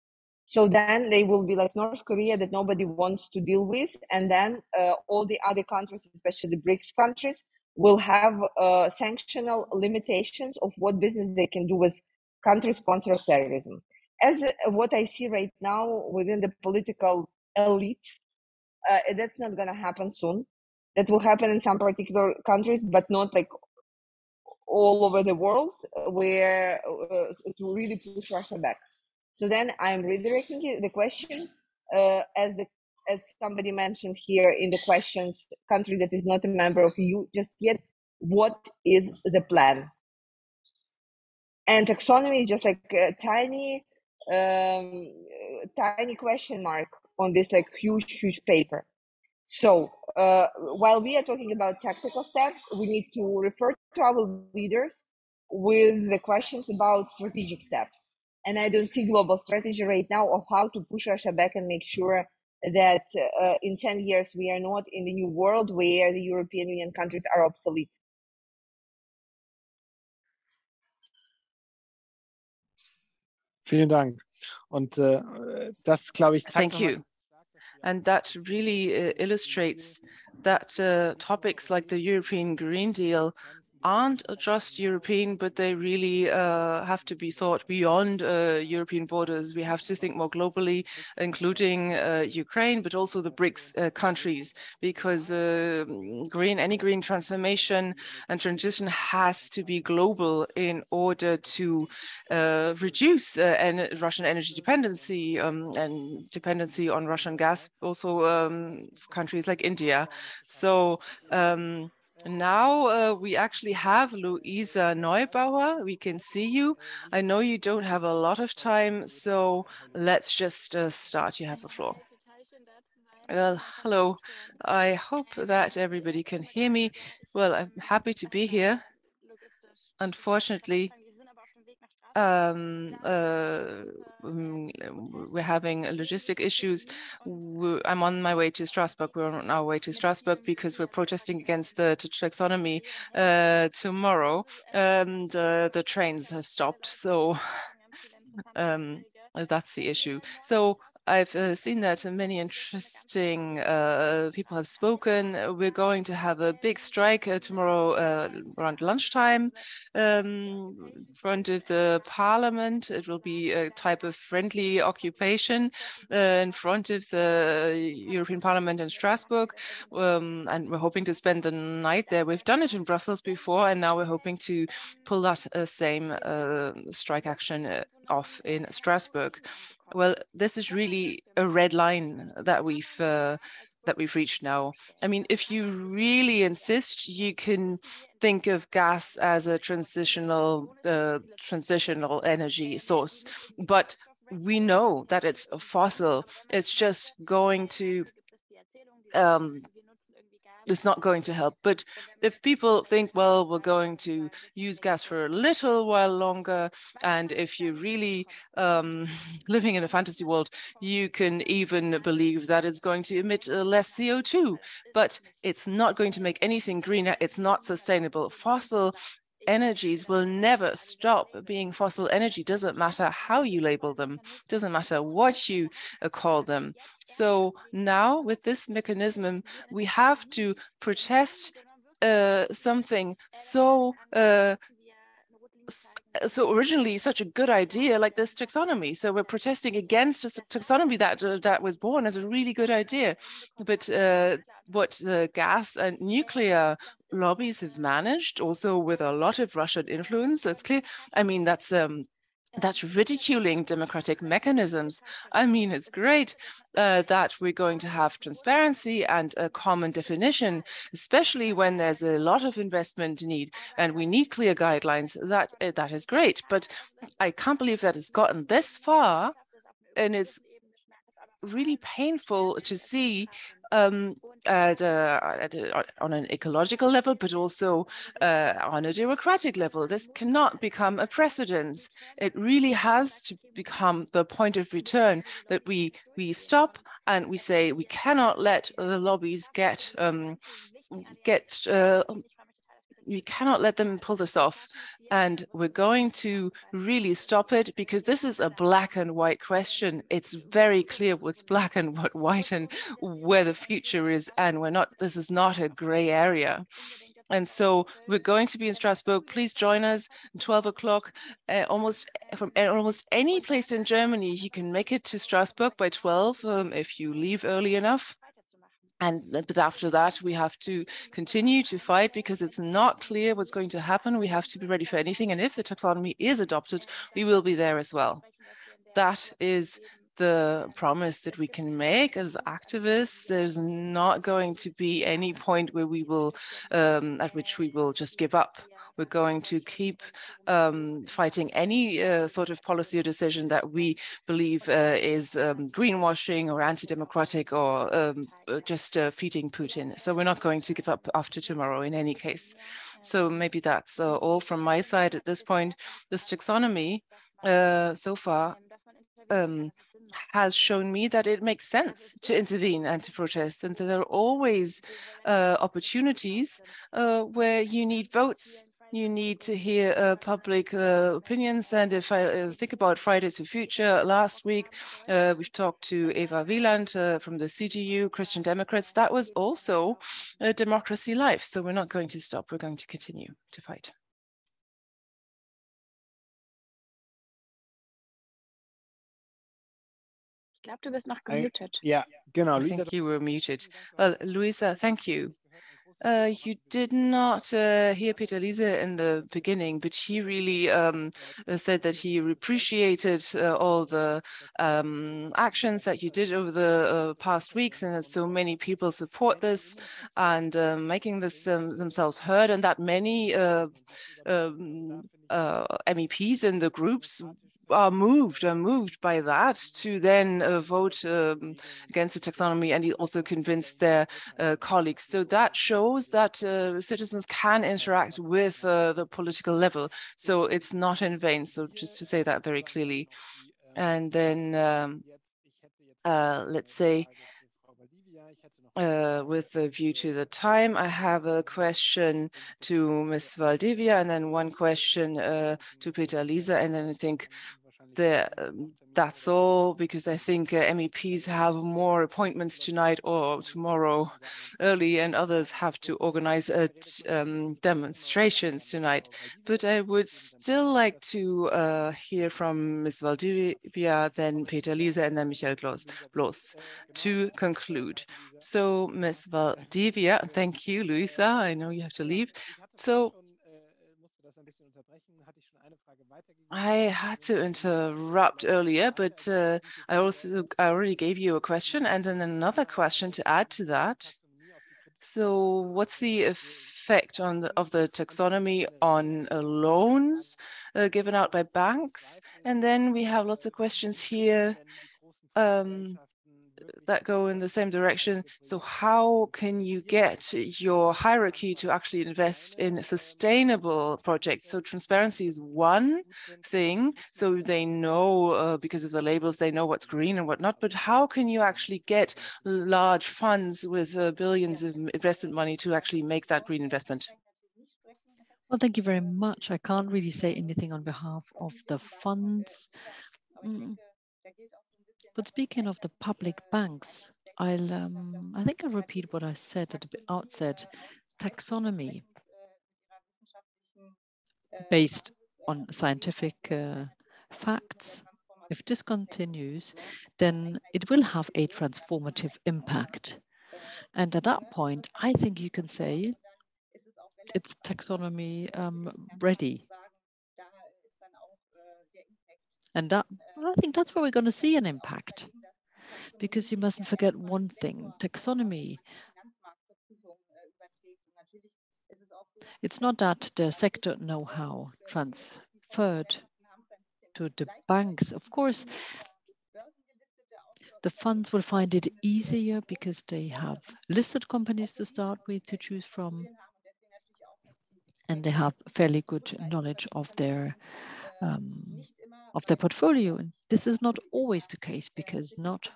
So then they will be like North Korea that nobody wants to deal with. And then all the other countries, especially the BRICS countries, will have sanctional limitations of what business they can do with country sponsor of terrorism. As what I see right now within the political elite, that's not going to happen soon. That will happen in some particular countries, but not like all over the world, where to really push Russia back. So then I'm redirecting the question as somebody mentioned here in the questions, country that is not a member of EU just yet, what is the plan? And taxonomy is just like a tiny question mark on this like huge paper. So while we are talking about tactical steps, we need to refer to our leaders with the questions about strategic steps. And I don't see global strategy right now of how to push Russia back and make sure that in 10 years we are not in the new world where the European Union countries are obsolete. Vielen Dank. Und das, glaube ich, zeigt Thank you. And that really illustrates that topics like the European Green Deal aren't just European, but they really have to be thought beyond European borders. We have to think more globally, including Ukraine, but also the BRICS countries, because any green transformation and transition has to be global in order to reduce Russian energy dependency and dependency on Russian gas, also countries like India. So now we actually have Luisa Neubauer. We can see you. I know you don't have a lot of time, so let's just start. You have the floor. Well, hello. I hope that everybody can hear me. Well, I'm happy to be here. Unfortunately, we're having logistic issues. I'm on my way to Strasbourg. We're on our way to Strasbourg because we're protesting against the taxonomy tomorrow, and the trains have stopped. So that's the issue. So I've seen that many interesting people have spoken. We're going to have a big strike tomorrow around lunchtime in front of the parliament. It will be a type of friendly occupation in front of the European Parliament in Strasbourg. And we're hoping to spend the night there. We've done it in Brussels before, and now we're hoping to pull that same strike action off in Strasbourg. Well, this is really a red line that we've reached now. I mean, if you really insist, you can think of gas as a transitional energy source, but we know that it's a fossil. It's just going to it's not going to help. But if people think, well, we're going to use gas for a little while longer, and if you're really living in a fantasy world, you can even believe that it's going to emit less CO2, but it's not going to make anything greener. It's not sustainable. Fossil energies will never stop being fossil energy. Doesn't matter how you label them, doesn't matter what you call them. So now with this mechanism, we have to protest something so originally such a good idea like this taxonomy. So we're protesting against a taxonomy that was born as a really good idea. But what the gas and nuclear lobbies have managed, also with a lot of Russian influence, that's clear. I mean, that's ridiculing democratic mechanisms. I mean, it's great that we're going to have transparency and a common definition, especially when there's a lot of investment need and we need clear guidelines. That is great, but I can't believe that it's gotten this far, and it's really painful to see on an ecological level, but also on a democratic level. This cannot become a precedent. It really has to become the point of return that we stop and we say we cannot let the lobbies we cannot let them pull this off. And we're going to really stop it, because this is a black and white question. It's very clear what's black and what's white and where the future is. And this is not a gray area. And so we're going to be in Strasbourg. Please join us at 12 o'clock. From almost any place in Germany, you can make it to Strasbourg by 12 if you leave early enough. But after that, we have to continue to fight, because it's not clear what's going to happen. We have to be ready for anything. And if the taxonomy is adopted, we will be there as well. That is the promise that we can make as activists. There's not going to be any point where we will, at which we will just give up. We're going to keep fighting any sort of policy or decision that we believe is greenwashing or anti-democratic or just feeding Putin. So we're not going to give up after tomorrow in any case. So maybe that's all from my side at this point. This taxonomy so far has shown me that it makes sense to intervene and to protest, and that there are always opportunities where you need votes. You need to hear public opinions. And if I think about Fridays for Future, last week we've talked to Eva Wieland from the CDU, Christian Democrats. That was also Democracy Live. So we're not going to stop. We're going to continue to fight. Yeah, genau. I think you were muted. Well, Luisa, thank you. You did not hear Peter Liese in the beginning, but he really said that he appreciated all the actions that you did over the past weeks, and that so many people support this and making this themselves heard, and that many MEPs in the groups are moved by that to then vote against the taxonomy, and he also convinced their colleagues. So that shows that citizens can interact with the political level. So it's not in vain. So just to say that very clearly. And then let's say, with a view to the time, I have a question to Ms. Valdivia, and then one question to Peter Liese, and then I think that's all, because I think MEPs have more appointments tonight or tomorrow early, and others have to organize demonstrations tonight. But I would still like to hear from Ms. Valdivia, then Peter Liese, and then Michael Bloss to conclude. So Ms. Valdivia, thank you, Luisa. I know you have to leave. So I had to interrupt earlier, but I already gave you a question and then another question to add to that. So what's the effect of the taxonomy on loans given out by banks? And then we have lots of questions here that go in the same direction. So how can you get your hierarchy to actually invest in sustainable projects? So transparency is one thing. So they know, because of the labels, they know what's green and whatnot, but how can you actually get large funds with billions of investment money to actually make that green investment? Well, thank you very much. I can't really say anything on behalf of the funds. But speaking of the public banks, I think I'll repeat what I said at the outset. Taxonomy based on scientific facts. If this continues, then it will have a transformative impact. And at that point, I think you can say it's taxonomy ready. And that, I think that's where we're going to see an impact. Because you mustn't forget one thing, taxonomy. It's not that the sector know-how transferred to the banks. Of course, the funds will find it easier because they have listed companies to start with to choose from. And they have fairly good knowledge of their portfolio. And this is not always the case because not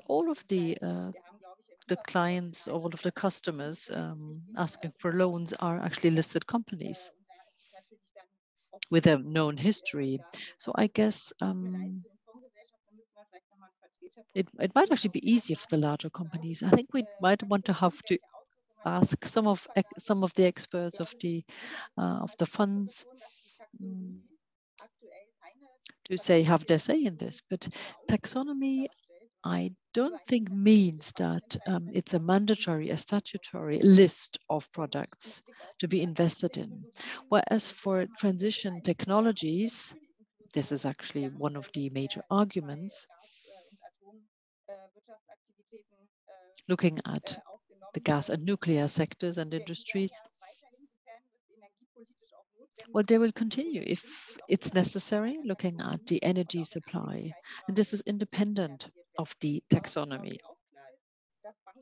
all of the clients, all of the customers asking for loans are actually listed companies with a known history. So I guess it might actually be easier for the larger companies. I think we might want to have to ask some of the experts of the funds to have their say in this. But taxonomy, I don't think means that it's a mandatory, a statutory list of products to be invested in. Whereas for transition technologies, this is actually one of the major arguments, looking at the gas and nuclear sectors and industries. Well, they will continue if it's necessary, looking at the energy supply. And this is independent of the taxonomy,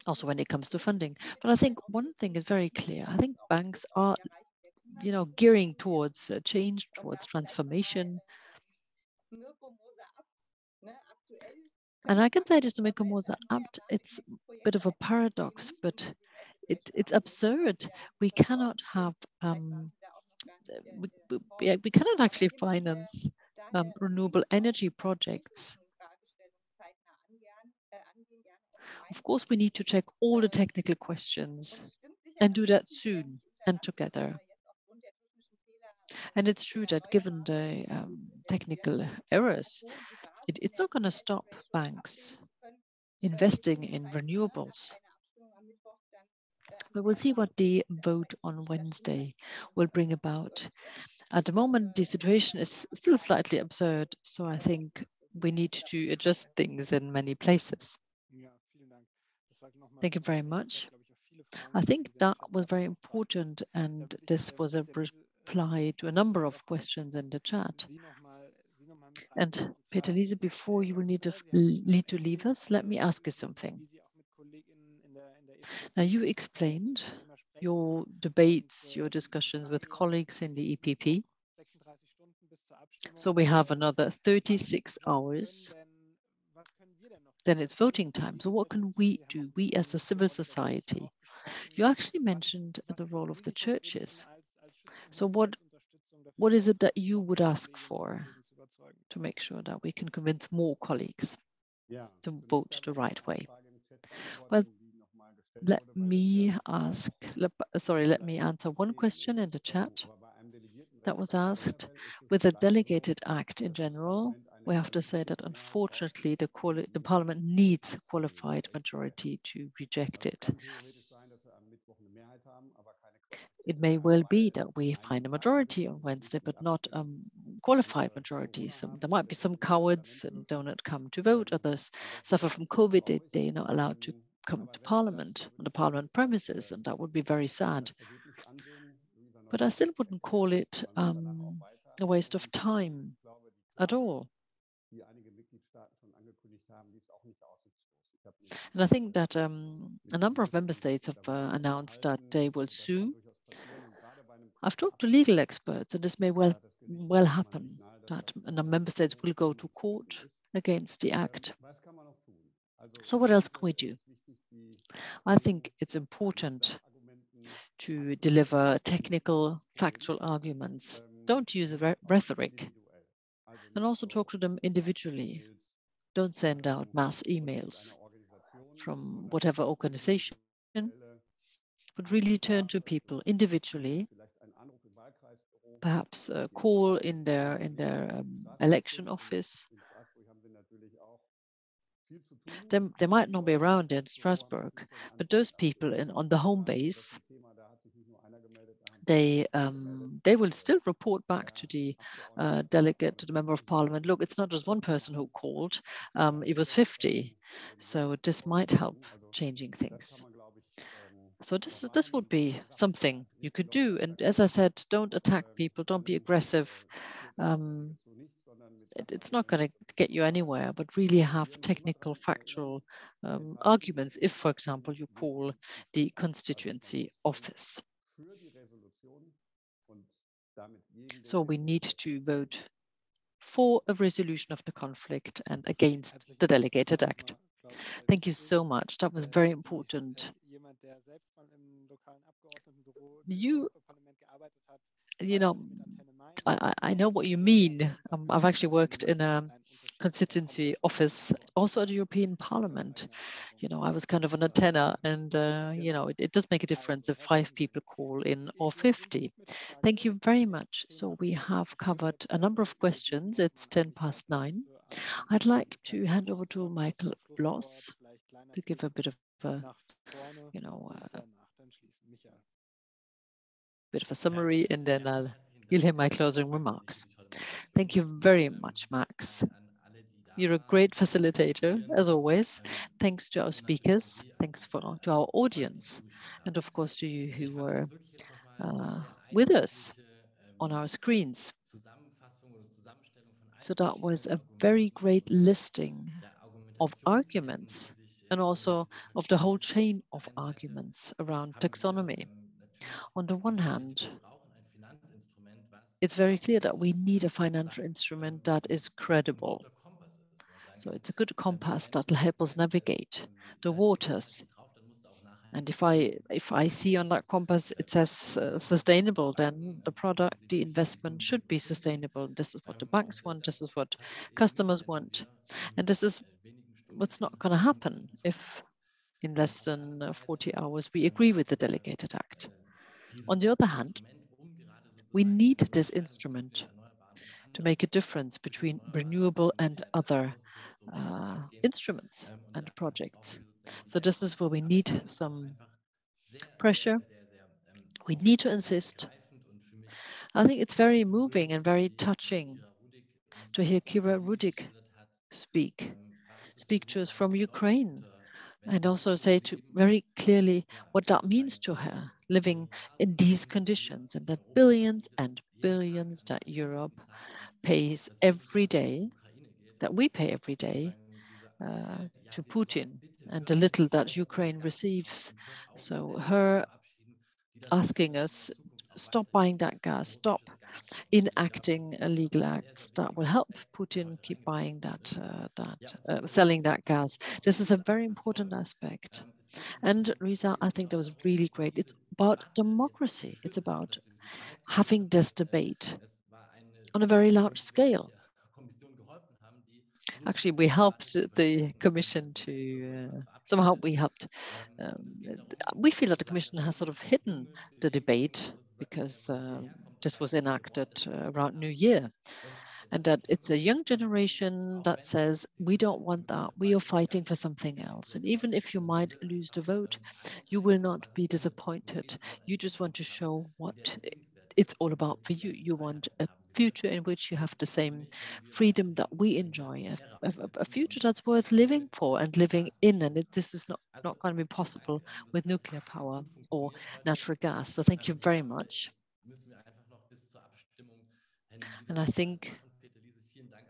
also when it comes to funding. But I think one thing is very clear. I think banks are, gearing towards change, towards transformation. And I can say just to make a Moser-Abt, it's a bit of a paradox, but it's absurd. We cannot have we cannot actually finance renewable energy projects. Of course, we need to check all the technical questions and do that soon and together. And it's true that given the technical errors, it's not going to stop banks investing in renewables. But we'll see what the vote on Wednesday will bring about. At the moment, the situation is still slightly absurd, so I think we need to adjust things in many places. Thank you very much. I think that was very important, and this was a reply to a number of questions in the chat. And Peter Liese, before you will need to leave us, let me ask you something. Now, you explained your debates, your discussions with colleagues in the EPP. So we have another 36 hours. Then it's voting time. So what can we do, we as a civil society? You actually mentioned the role of the churches. So what is it that you would ask for to make sure that we can convince more colleagues to vote the right way? Well, let me answer one question in the chat that was asked. With the delegated act in general, we have to say that unfortunately the parliament needs a qualified majority to reject it. It may well be that we find a majority on Wednesday, but not a qualified majority. So there might be some cowards and don't come to vote. Others suffer from COVID. They're not allowed to come to Parliament on the Parliament premises, and that would be very sad. But I still wouldn't call it a waste of time at all. And I think that a number of member states have announced that they will sue. I've talked to legal experts, and this may well happen, that member states will go to court against the act. So what else can we do? I think it's important to deliver technical, factual arguments. Don't use rhetoric, and also talk to them individually. Don't send out mass emails from whatever organization, but really turn to people individually, perhaps call in their election office. They might not be around in Strasbourg, but those people on the home base, they will still report back to the delegate, to the member of parliament. Look, it's not just one person who called, it was 50. So this might help changing things. So this would be something you could do. And as I said, don't attack people, don't be aggressive. It's not going to get you anywhere, but really have technical, factual arguments if, for example, you call the constituency office. So we need to vote for a resolution of the conflict and against the delegated act. Thank you so much. That was very important. You know, I know what you mean. I've actually worked in a constituency office, also at the European Parliament. You know, I was kind of an antenna, and you know, it does make a difference if 5 people call in or 50. Thank you very much. So we have covered a number of questions. It's 9:10. I'd like to hand over to Michael Bloss to give a bit of a, you know, bit of a summary, and then you'll hear my closing remarks. Thank you very much, Max. You're a great facilitator, as always. Thanks to our speakers, thanks to our audience, and of course to you who were with us on our screens. So that was a very great listing of arguments, and also of the whole chain of arguments around taxonomy. On the one hand, it's very clear that we need a financial instrument that is credible. So it's a good compass that will help us navigate the waters. And if I see on that compass it says sustainable, then the product, the investment should be sustainable. This is what the banks want. This is what customers want. And this is what's not going to happen if in less than 40 hours we agree with the delegated act. On the other hand, we need this instrument to make a difference between renewable and other instruments and projects. So this is where we need some pressure. We need to insist. I think it's very moving and very touching to hear Kira Rudik speak to us from Ukraine, and also say very clearly what that means to her, living in these conditions, and that billions and billions that Europe pays every day, that we pay every day to Putin, and the little that Ukraine receives. So her asking us, stop buying that gas, stop enacting legal acts that will help Putin keep buying selling that gas. This is a very important aspect. And Luisa, I think that was really great. It's about democracy. It's about having this debate on a very large scale. Actually, we helped the Commission to, somehow we helped, we feel that the Commission has sort of hidden the debate because this was enacted around New Year. And that it's a young generation that says, we don't want that, we are fighting for something else. And even if you might lose the vote, you will not be disappointed. You just want to show what it's all about for you. You want a future in which you have the same freedom that we enjoy, a future that's worth living for and living in. And this is not going to be possible with nuclear power or natural gas. So thank you very much. And I think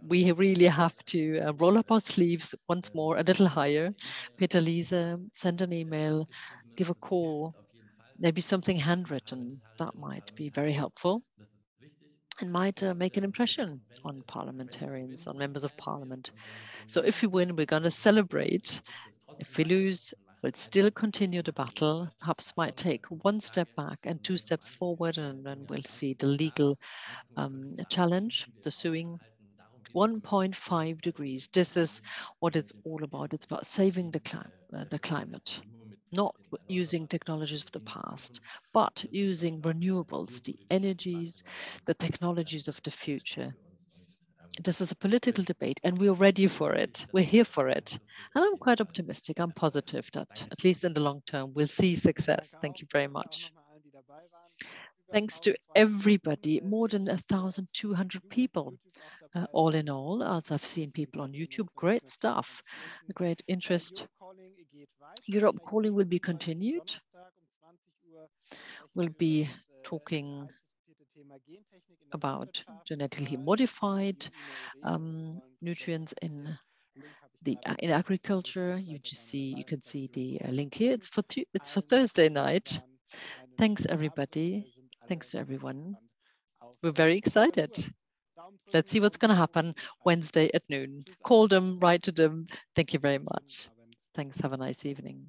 we really have to roll up our sleeves once more, a little higher. Peter, Liese, send an email, give a call, maybe something handwritten. That might be very helpful and might make an impression on parliamentarians, on members of parliament. So if we win, we're going to celebrate. If we lose, we'll still continue the battle. Perhaps might take one step back and two steps forward, and then we'll see the legal challenge, the suing. 1.5 degrees. This is what it's all about. It's about saving the climate, not using technologies of the past, but using renewables, the energies, the technologies of the future. This is a political debate and we're ready for it. We're here for it. And I'm quite optimistic. I'm positive that at least in the long term, we'll see success. Thank you very much. Thanks to everybody, more than 1,200 people. All in all, as I've seen people on YouTube, great stuff, great interest. Europe Calling will be continued. We'll be talking about genetically modified nutrients in agriculture. You can see the link here. It's for Thursday night. Thanks everybody. Thanks to everyone. We're very excited. Let's see what's going to happen Wednesday at noon. Call them, write to them. Thank you very much. Thanks. Have a nice evening.